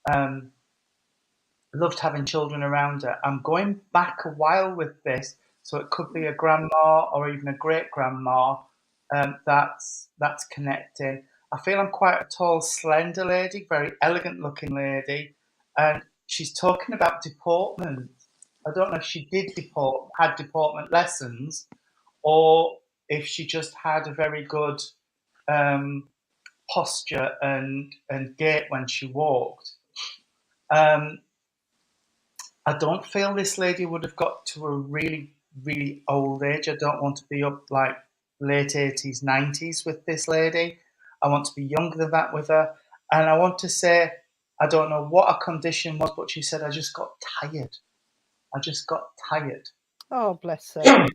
loved having children around her. I'm going back a while with this, so it could be a grandma or even a great-grandma that's connecting. I feel I'm quite a tall, slender lady, very elegant-looking lady, and she's talking about deportment. I don't know if she had deportment lessons, or if she just had a very good posture and gait when she walked. I don't feel this lady would have got to a really, really old age. I don't want to be up like late 80s, 90s with this lady. I want to be younger than that with her. And I want to say, I don't know what her condition was, but she said, I just got tired. Oh, bless her.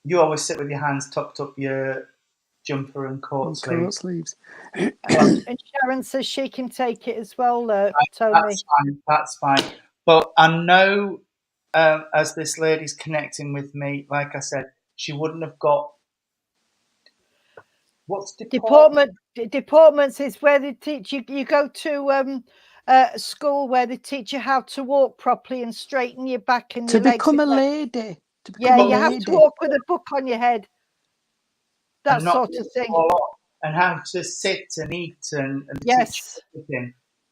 You always sit with your hands tucked up your jumper and coat sleeves. And Sharon says she can take it as well, Tony. That's fine. But I know, as this lady's connecting with me, like I said, she wouldn't have got. What's deportment? Deportments is where they teach you. You go to school where they teach you how to walk properly and straighten your back and your legs. To become a lady. You have to walk with a book on your head. That sort of thing. And how to sit and eat and yes.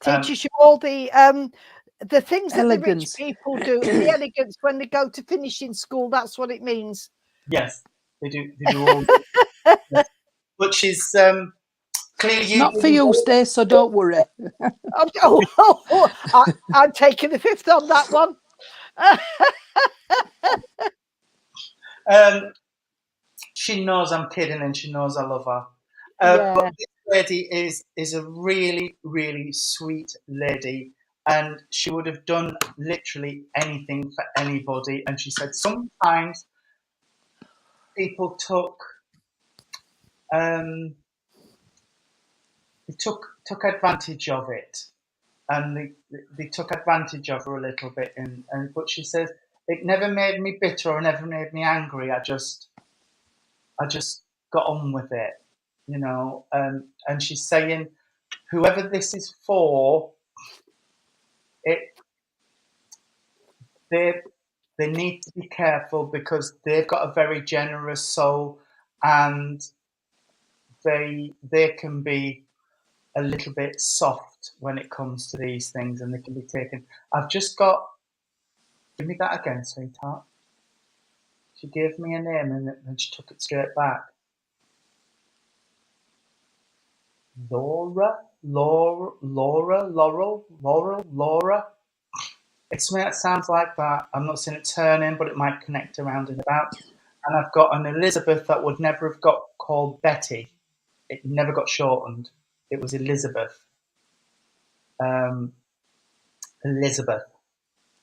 Teaches you all the things that elegance. The rich people do. The elegance when they go to finishing school. That's what it means. Yes, they do all. Yes. But she's Clearly, you Not for you, Stace, so don't worry. I'm taking the fifth on that one. She knows I'm kidding, and she knows I love her. Yeah. But this lady is a really, really sweet lady, and she would have done literally anything for anybody. And she said sometimes people took they took advantage of it, and they took advantage of her a little bit. And but she says it never made me bitter or never made me angry. I just got on with it, you know. And she's saying, whoever this is for, it they they need to be careful because they've got a very generous soul, and they can be a little bit soft when it comes to these things, and they can be taken. I've just got. Give me that again, sweetheart. She gave me a name and then she took it straight back. Laura. It's something that sounds like that. I'm not saying it's her name, but it might connect around and about. And I've got an Elizabeth that would never have got called Betty. It never got shortened. It was Elizabeth. Elizabeth.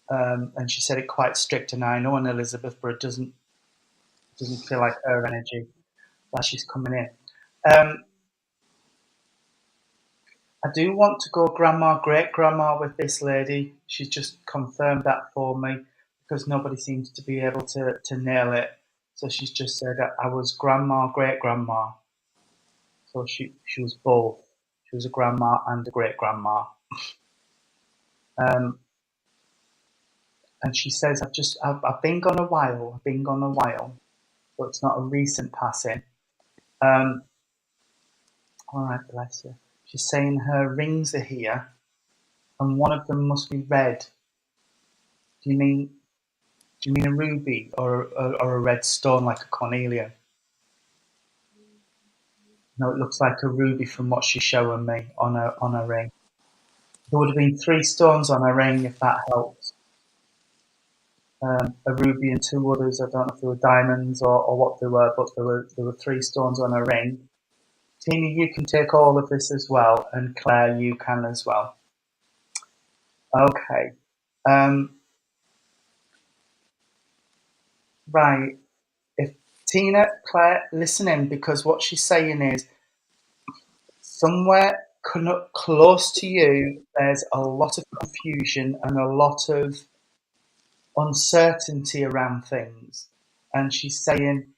And she said it quite strict, and I know an Elizabeth, but it doesn't feel like her energy that she's coming in. I do want to go grandma, great grandma with this lady. She's just confirmed that for me because nobody seems to be able to nail it. So she's just said that I was grandma, great grandma. So she was both. She was a grandma and a great grandma. And she says, I've been gone a while. But it's not a recent passing. All right, bless you. She's saying her rings are here, and one of them must be red. Do you mean a ruby or a red stone like a cornelian? No, it looks like a ruby from what she's showing me on her ring. There would have been 3 stones on her ring if that helps. A ruby and 2 others. I don't know if they were diamonds or what they were, but there were 3 stones on her ring. Tina, you can take all of this as well, and Claire, you can as well. Okay. Right. If Tina, Claire, listen in, because what she's saying is somewhere close to you, there's a lot of confusion and a lot of uncertainty around things. And she's saying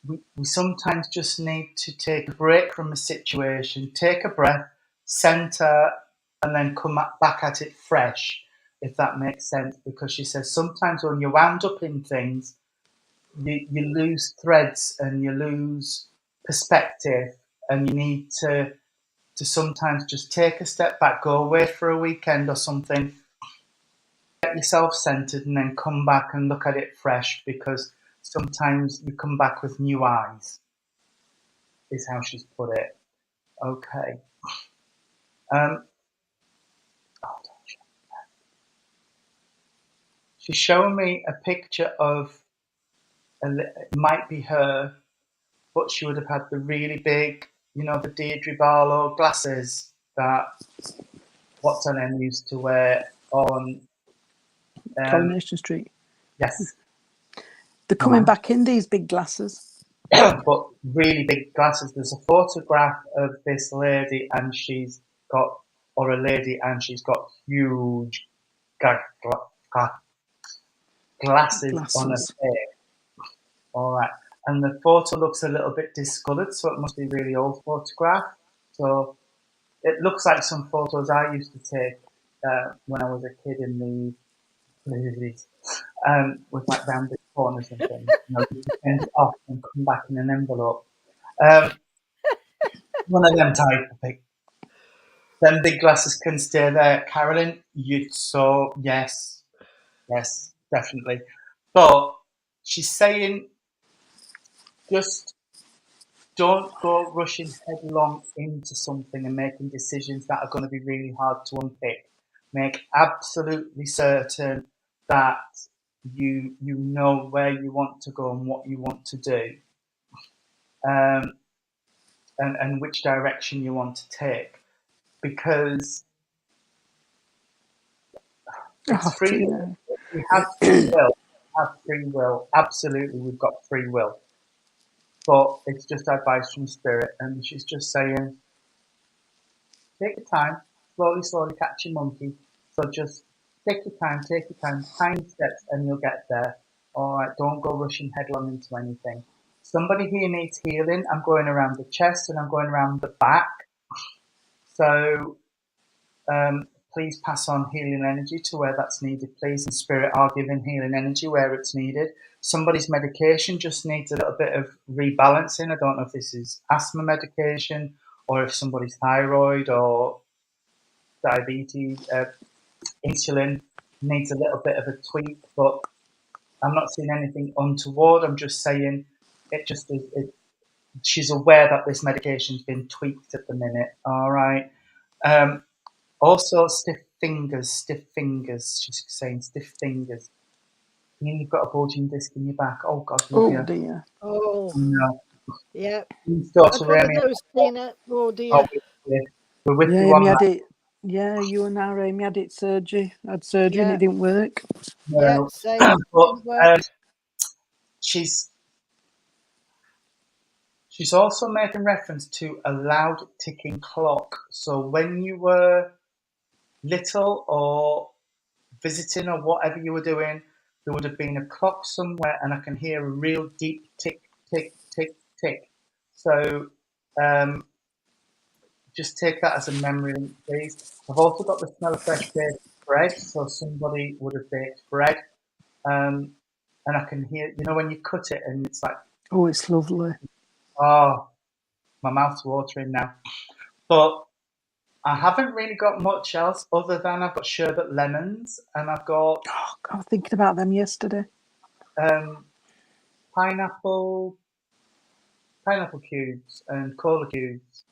we sometimes just need to take a break from a situation, take a breath, center, and then come back at it fresh, if that makes sense. Because she says sometimes when you're wound up in things, you lose threads and you lose perspective, and you need to sometimes just take a step back, go away for a weekend or something, get yourself centered, and then come back and look at it fresh, because sometimes you come back with new eyes, is how she's put it. Okay. She's showing me a picture of, it might be her, but she would have had the really big, the Deirdre Barlow glasses that what's her name used to wear on Coronation Street. Yes. They're coming back in, these big glasses. But really big glasses. There's a photograph of this lady, and she's got huge glasses on her face. All right. And the photo looks a little bit discoloured, so it must be a really old photograph. So it looks like some photos I used to take when I was a kid in the movies, with like rounded corners and things. You send it off and come back in an envelope. One of them type of thing. Them big glasses can stay there, Carolyn. Yes, definitely. But she's saying just don't go rushing headlong into something and making decisions that are going to be really hard to unpick. Make absolutely certain that you know where you want to go and what you want to do, um, and which direction you want to take, because it's Oh, free will. Tina. We have free will. We have free will. Absolutely, we've got free will. But it's just advice from spirit, and she's just saying, take your time, slowly, slowly catch your monkey. So just take your time, tiny steps, and you'll get there. All right, don't go rushing headlong into anything. Somebody here needs healing. I'm going around the chest and I'm going around the back. So please pass on healing energy to where that's needed, please. And spirit are giving healing energy where it's needed. Somebody's medication just needs a little bit of rebalancing. I don't know if this is asthma medication or if somebody's thyroid or diabetes, insulin needs a little bit of a tweak, but I'm not seeing anything untoward. I'm just saying it just is. She's aware that this medication's been tweaked at the minute. All right. Also, stiff fingers. She's saying stiff fingers. You've got a bulging disc in your back. Oh God, love Oh you. dear. Oh, No. yeah. Please go Had to one of Remy. those, Tina. Oh Oh, dear. we're with Yeah, you Amy on had that. it. Yeah, you and I, Amy had it surgery. Had surgery and Yeah, it didn't work. yeah. No. Same. But Didn't work. she's also making reference to a loud ticking clock. So when you were little or visiting or whatever you were doing, there would have been a clock somewhere, and I can hear a real deep tick, tick, tick, tick. So um, just take that as a memory, please. I've also got the smell of fresh baked bread, so somebody would have baked bread. And I can hear, when you cut it and it's like, Oh, it's lovely. oh, my mouth's watering now. But I haven't really got much else other than I've got sherbet lemons and I've got Oh, I was thinking about them yesterday. pineapple cubes and cola cubes.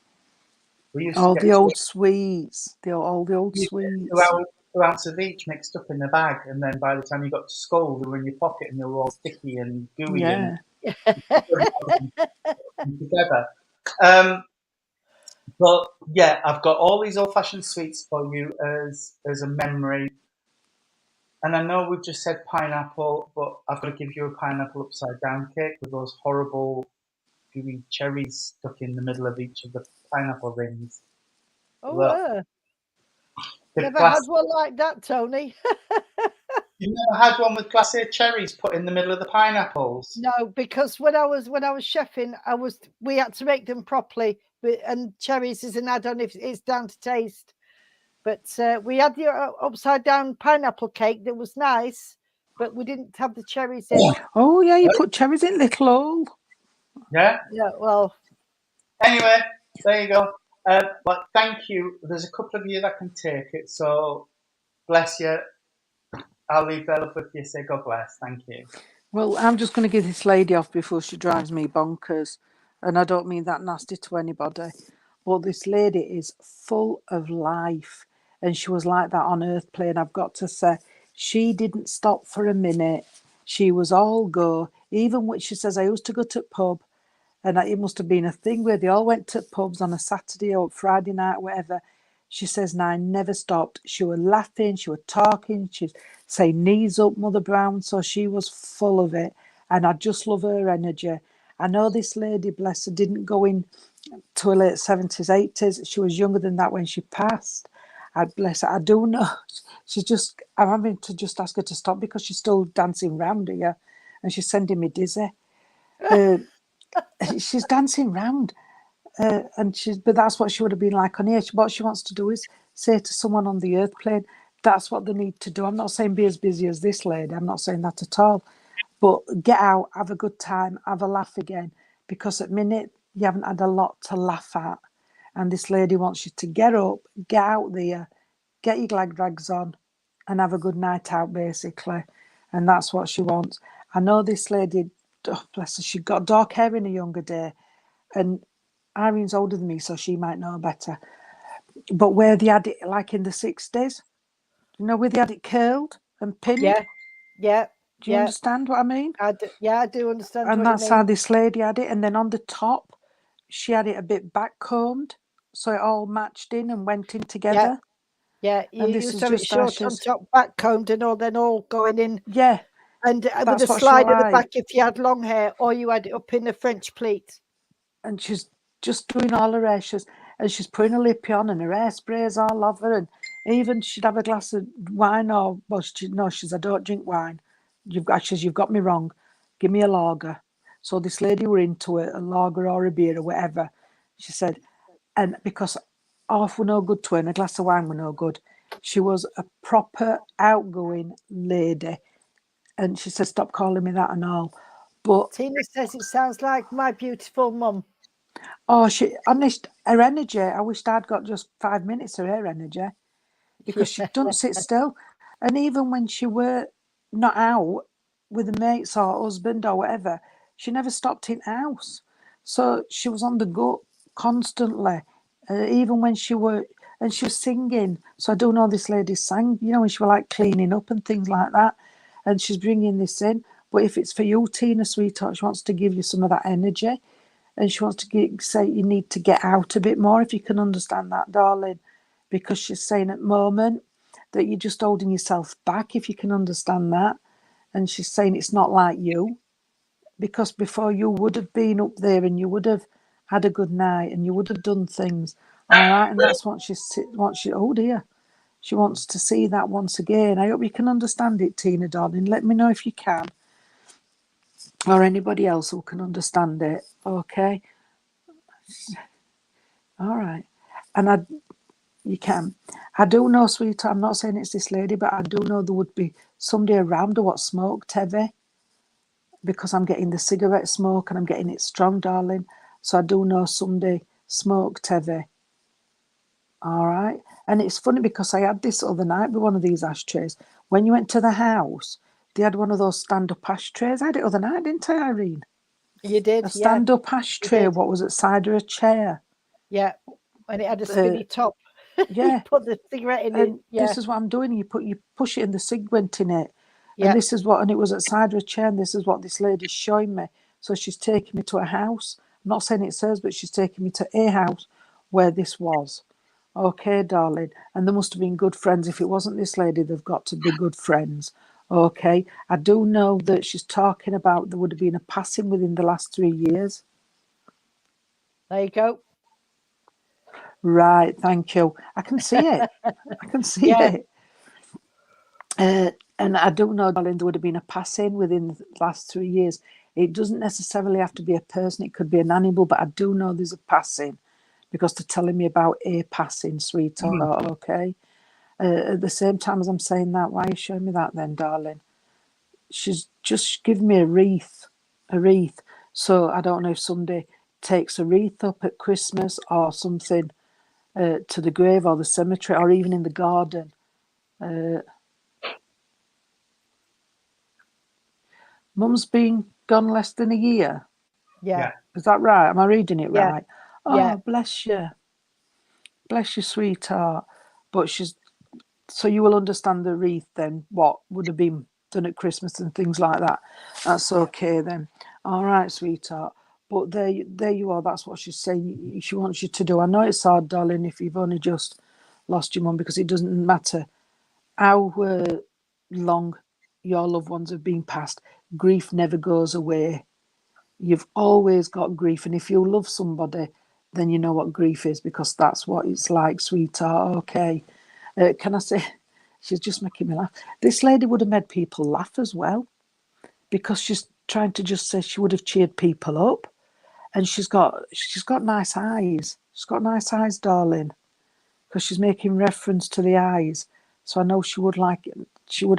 We used to Oh, get the old sweets. All the old two sweets. hours, 2 ounces of each mixed up in the bag, and then by the time you got to school, they were in your pocket and they were all sticky and gooey and Yeah. together. Um, but yeah, I've got all these old-fashioned sweets for you as a memory. And I know we've just said pineapple, but I've got to give you a pineapple upside down cake with those horrible gooey cherries stuck in the middle of each of the pineapple rings. Oh, Look, the never glass. had one like that, Tony. You never had one with glacé cherries put in the middle of the pineapples? No, because when I was chefing, we had to make them properly, and cherries is an add-on if it's down to taste. But we had the upside down pineapple cake that was nice, but we didn't have the cherries in. Oh, yeah, you put cherries in little hole. Yeah. Yeah, well, Anyway, there you go. But thank you. There's a couple of you that can take it, so bless you. I'll leave that up with you. Say God bless. Thank you. Well, I'm just going to get this lady off before she drives me bonkers. And I don't mean that nasty to anybody. But this lady is full of life. And she was like that on Earth Plane. I've got to say, she didn't stop for a minute. She was all go. Even when she says, I used to go to pub. And it must have been a thing where they all went to pubs on a Saturday or Friday night, whatever. She says, and I never stopped. She was laughing, she was talking, she'd say, knees up, Mother Brown. So she was full of it. And I just love her energy. I know this lady, bless her, didn't go in to her late 70s, 80s. She was younger than that when she passed. I bless her. I do know. I'm having to just ask her to stop because she's still dancing round here and she's sending me dizzy. She's dancing round. But that's what she would have been like on here. What she wants to do is say to someone on the Earth Plane, that's what they need to do. I'm not saying be as busy as this lady. I'm not saying that at all. But get out, have a good time, have a laugh again. Because at minute, you haven't had a lot to laugh at. And this lady wants you to get up, get out there, get your glad rags on, and have a good night out, basically. And that's what she wants. I know this lady, oh, bless her, she got dark hair in a younger day. and Irene's older than me, so she might know better. But where they had it, like in the 60s, you know, where they had it curled and pinned. Yeah, yeah, Do you yeah. understand what I mean? I do understand And what you that's how mean. this lady had it. And then on the top, she had it a bit backcombed, so it all matched in and went in together. Yeah, you And this used is to have it just short on Ashes. top, back combed, and all, then all going in, Yeah, and with a that's what she slide at the like. back if you had long hair, or you had it up in a French pleat. And she's just doing all her hair. And she's putting her lippy on, and her hairspray's all over. And even she'd have a glass of wine, or well, she's I don't drink wine. You've got me wrong. Give me a lager. So this lady were into it, a lager or a beer or whatever. She said, and because half were no good to her and a glass of wine were no good, she was a proper outgoing lady. And she said, stop calling me that and all. But Tina says it sounds like my beautiful mum. oh, she honest, her energy. I wished I'd got just 5 minutes of her energy because she don't sit still. And even when she were not out with the mates or husband or whatever, she never stopped in house. So she was on the go constantly. Even when she were, and she was singing. So I do know this lady sang, you know, when she were like cleaning up and things like that. And she's bringing this in. But if it's for you, Tina, sweetheart, she wants to give you some of that energy. And she wants to say you need to get out a bit more, if you can understand that, darling. Because she's saying at the moment that you're just holding yourself back, if you can understand that. And she's saying it's not like you, because before you would have been up there and you would have had a good night and you would have done things. All right. And that's what oh dear. She wants to see that once again. I hope you can understand it, Tina, darling. Let me know if you can, or anybody else who can understand it. Okay. All right. And you can. I do know, sweetheart, I'm not saying it's this lady, but I do know there would be somebody around her what smoked heavy, because I'm getting the cigarette smoke and I'm getting it strong, darling. So I do know somebody smoked heavy. All right. And it's funny because I had this other night with one of these ashtrays. When you went to the house, they had one of those stand-up ashtrays. I had it other night, didn't I, Irene? You did, A yeah. stand-up ashtray, did. what was at side of a chair. Yeah, and it had a skinny top. Yeah. You put the cigarette in it. And Yeah, this is what I'm doing. You push it and the cig went in it. yeah. And this is what, and it was at side of a chair, and this is what this lady's showing me. So she's taking me to a house. I'm not saying it's hers, but she's taking me to a house where this was. Okay, darling. And they must have been good friends. If it wasn't this lady, they've got to be good friends. Okay. I do know that she's talking about there would have been a passing within the last 3 years. There you go. Right, thank you. I can see it. I can see Yeah. it. And I do know, darling, there would have been a passing within the last 3 years. It doesn't necessarily have to be a person, it could be an animal, but I do know there's a passing because they're telling me about a passing, sweetheart, okay? At the same time as I'm saying that, why are you showing me that then, darling? She's just given me a wreath. So I don't know if somebody takes a wreath up at Christmas or something to the grave or the cemetery or even in the garden. Mum's been gone less than a year. Yeah. Is that right? Am I reading it Yeah. right? Oh, Yeah. bless you. Bless you, sweetheart. But so you will understand the wreath then, what would have been done at Christmas and things like that. That's okay then. All right, sweetheart. But there you are. That's what she's saying. She wants you to do. I know it's hard, darling, if you've only just lost your mum, because it doesn't matter how long your loved ones have been passed. Grief never goes away. You've always got grief. And if you love somebody, then you know what grief is, because that's what it's like, sweetheart. Okay. Can I say, she's just making me laugh. This lady would have made people laugh as well, because she's trying to just say she would have cheered people up. And she's got nice eyes. She's got nice eyes, darling, because she's making reference to the eyes. So I know she would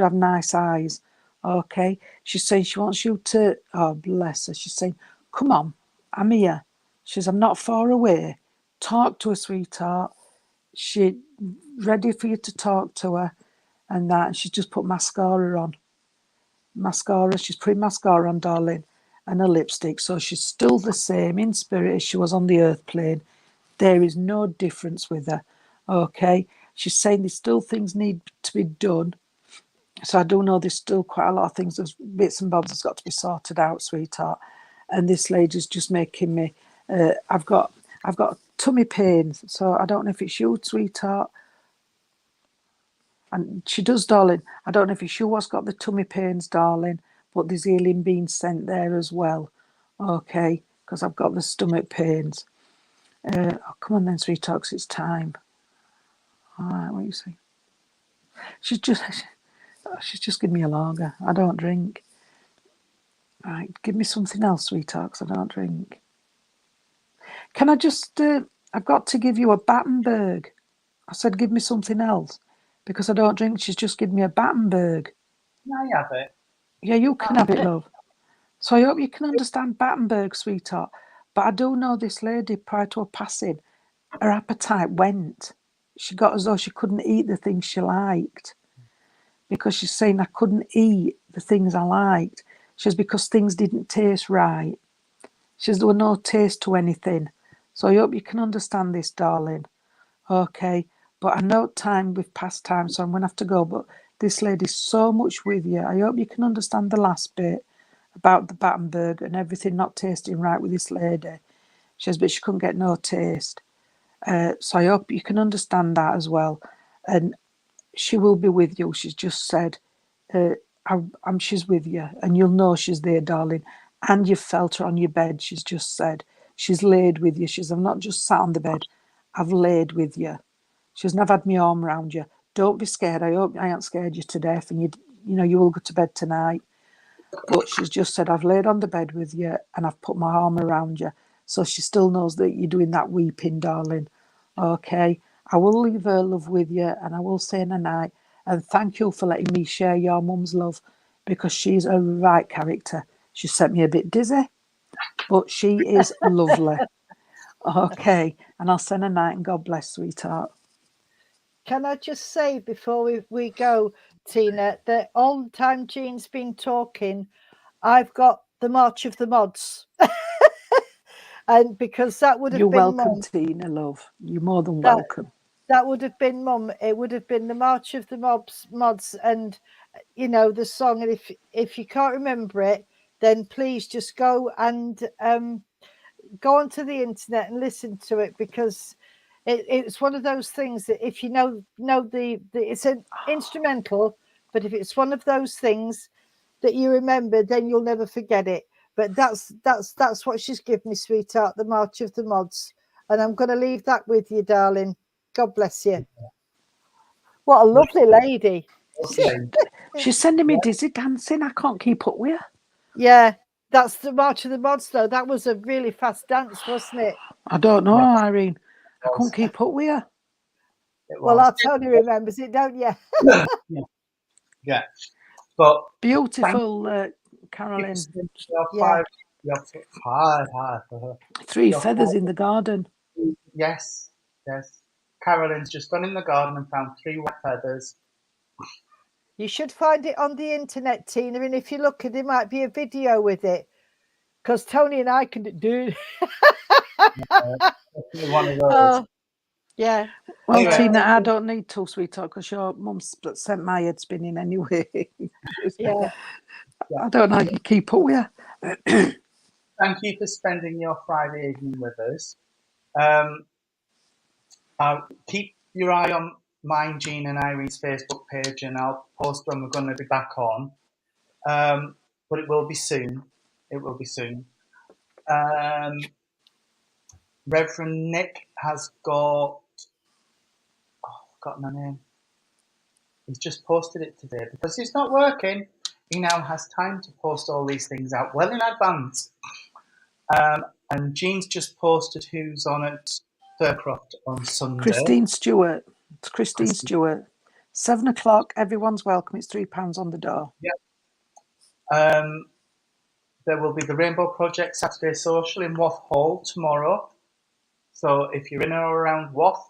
have nice eyes. Okay. She's saying she wants you to, oh, bless her. She's saying, come on, I'm here. She says, I'm not far away. Talk to her, sweetheart. She's ready for you to talk to her and that. And she's just put mascara on. She's putting mascara on, darling. and her lipstick. So she's still the same in spirit as she was on the earth plane. There is no difference with her. Okay. She's saying there's still things need to be done. So I do know there's still quite a lot of things, there's bits and bobs that's got to be sorted out, sweetheart. And this lady's just making me. I've got tummy pains, so I don't know if it's you, sweetheart. And she does, darling. I don't know if it's you what's got the tummy pains, darling, but there's healing being sent there as well. Okay, because I've got the stomach pains. Oh, come on then, sweetheart, 'cause it's time. All right, what you say? She's just giving me a lager. I don't drink. Right, give me something else, sweetheart, 'cause I don't drink. Can I just? I've got to give you a Battenberg. I said, give me something else because I don't drink. She's just given me a Battenberg. Can I have it? Yeah, you can have it, love. So I hope you can understand Battenberg, sweetheart. But I do know this lady, prior to her passing, her appetite went. She got as though she couldn't eat the things she liked because she's saying, I couldn't eat the things I liked. She says, because things didn't taste right. She says, there was no taste to anything. So I hope you can understand this, darling. Okay. But I know we've passed time, so I'm going to have to go. But this lady's so much with you. I hope you can understand the last bit about the Battenberg and everything not tasting right with this lady. She says, but she couldn't get no taste. So I hope you can understand that as well. And she will be with you. She's just said, she's with you, and you'll know she's there, darling. And you've felt her on your bed. She's just said she's laid with you. She says, I've not just sat on the bed, I've laid with you. She says, I've had my arm around you. Don't be scared. I hope I ain't scared you to death, and you will go to bed tonight. But she's just said, I've laid on the bed with you and I've put my arm around you. So she still knows that you're doing that weeping, darling. Okay. I will leave her love with you and I will say in a night. And thank you for letting me share your mum's love because she's a right character. She sent me a bit dizzy, but she is lovely. Okay. And I'll send a night and God bless, sweetheart. Can I just say before we go, Tina, that all the time Jean's been talking, I've got the March of the Mods. And because that would have You're been welcome, Mum. Tina, love. You're more than welcome. That would have been Mum. It would have been the March of the Mods and, the song. And if you can't remember it, then please just go and go onto the internet and listen to it because it's one of those things that if you know the it's an instrumental, but if it's one of those things that you remember, then you'll never forget it. But that's what she's given me, sweetheart, the March of the Mods. And I'm going to leave that with you, darling. God bless you. What a lovely lady. She's sending me dizzy dancing. I can't keep up with her. Yeah, that's the March of the Mods, though. That was a really fast dance, wasn't it? I don't know, Irene. I couldn't keep up with her. Well, our Tony remembers it, don't you? Yeah. But beautiful, Carolyn. Five 3 feathers in the garden. Yes. Carolyn's just gone in the garden and found 3 wet feathers. You should find it on the internet, Tina, and if you look at it, might be a video with it. Because Tony and I can do One of those. Yeah. Well, Anyway. Tina, I don't need to, sweetheart, because your mum's sent my head spinning anyway. Yeah. I don't know how you keep up with her. Thank you for spending your Friday evening with us. Keep your eye on mine, Jean and Irene's Facebook page, and I'll post when we're going to be back on. But it will be soon. Reverend Nick has got... I've forgotten her name. He's just posted it today because it's not working. He now has time to post all these things out well in advance. And Jean's just posted who's on at Faircroft on Sunday. Christine Stewart. It's Christine Stewart. 7 o'clock. Everyone's welcome. It's £3 on the door. Yeah. There will be the Rainbow Project Saturday Social in Wath Hall tomorrow. So if you're in or around Wath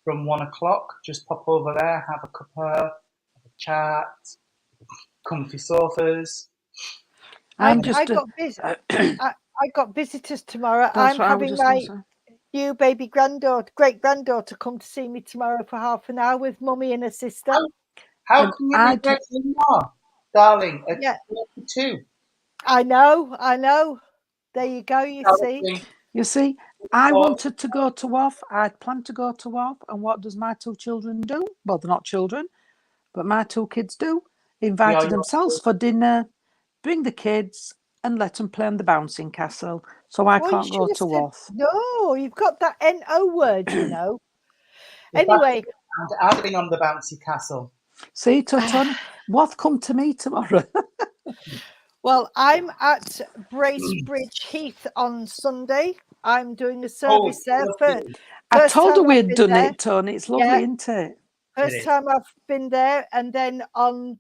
from 1 o'clock, just pop over there, have a cuppa, have a chat, comfy sofas. I'm I just. got I got visitors tomorrow. That's I'm what I was having just going my to say. new baby granddaughter, great granddaughter, come to see me tomorrow for half an hour with mummy and her sister. How And can you I be ready more, darling? At Yeah. 42. I know. There you go. You see. Darling, You see, I Or- wanted to go to WAF. I'd planned to go to WAF. And what does my two children do? Well, they're not children, but my two kids do. Invited your themselves for dinner, bring the kids, and let them play on the bouncing castle. So I Well, you can't go should have to said WAF. no. You've got that NO word, you know. the Anyway, adding on the bouncy castle. See, Tony, WAF come to me tomorrow. well, I'm at Bracebridge Heath on Sunday. I'm doing a Oh, service there for lovely. I first told her time I've we'd been done there. it, Tony. It's lovely, Yeah. isn't it? First is. time I've been there, and then on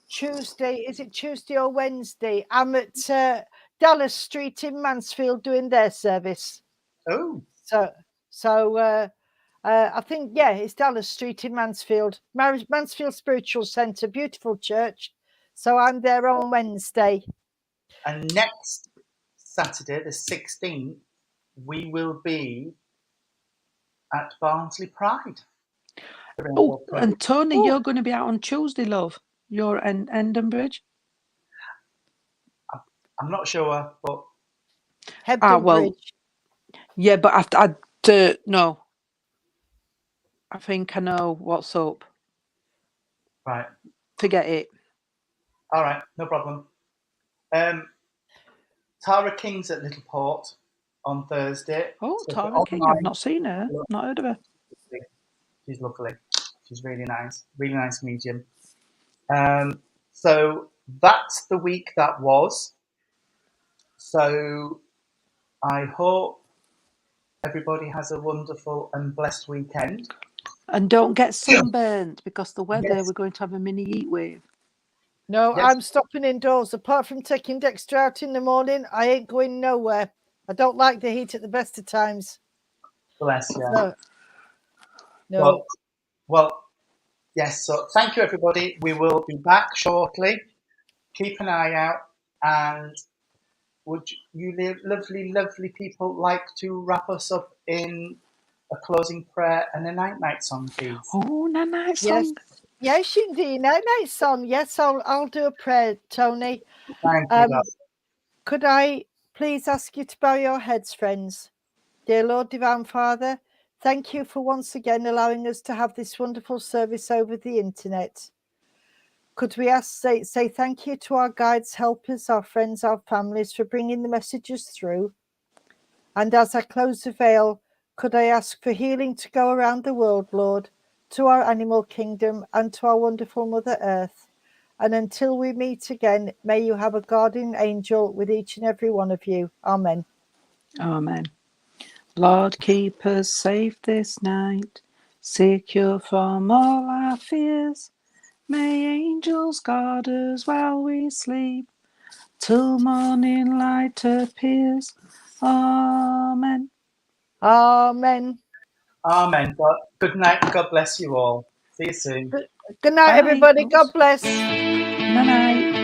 Tuesday, is it Tuesday or Wednesday? I'm at Dallas Street in Mansfield doing their service. Oh, So I think it's Dallas Street in Mansfield, Mansfield Spiritual Centre, beautiful church. So I'm there on Wednesday. and next Saturday, the 16th, we will be at Barnsley Pride. Oh, and Tony, Oh. you're going to be out on Tuesday, love. You're in Endenbridge. I'm not sure, but Hebden well, Bridge. yeah, but no. I think I know what's up. right. Forget it. All right, no problem. Tara King's at Little Port on Thursday. Oh, So Tara King. I've not seen her. Not heard of her. She's lovely. She's really nice medium. So that's the week that was. So I hope everybody has a wonderful and blessed weekend. And don't get sunburned because the weather, Yes. we're going to have a mini heat wave. No, Yes. I'm stopping indoors. Apart from taking Dexter out in the morning, I ain't going nowhere. I don't like the heat at the best of times. Bless you. No. Well, yes. So thank you, everybody. We will be back shortly. Keep an eye out. And would you lovely people like to wrap us up in a closing prayer and a night song, please? Oh, night song. Yes, you can do your night song. Yes, I'll do a prayer, Tony. Thank you, darling. Could I please ask you to bow your heads, friends? Dear Lord, Divine Father, thank you for once again allowing us to have this wonderful service over the internet. Could we say thank you to our guides, helpers, our friends, our families for bringing the messages through? And as I close the veil, could I ask for healing to go around the world, Lord, to our animal kingdom and to our wonderful Mother Earth? And until we meet again, may you have a guardian angel with each and every one of you. Amen. Amen. Lord, keep us safe this night, secure from all our fears. May angels guard us while we sleep, till morning light appears. Amen. Amen. Amen. Good night. God bless you all. See you soon. Good night, Bye. everybody. God bless. Night.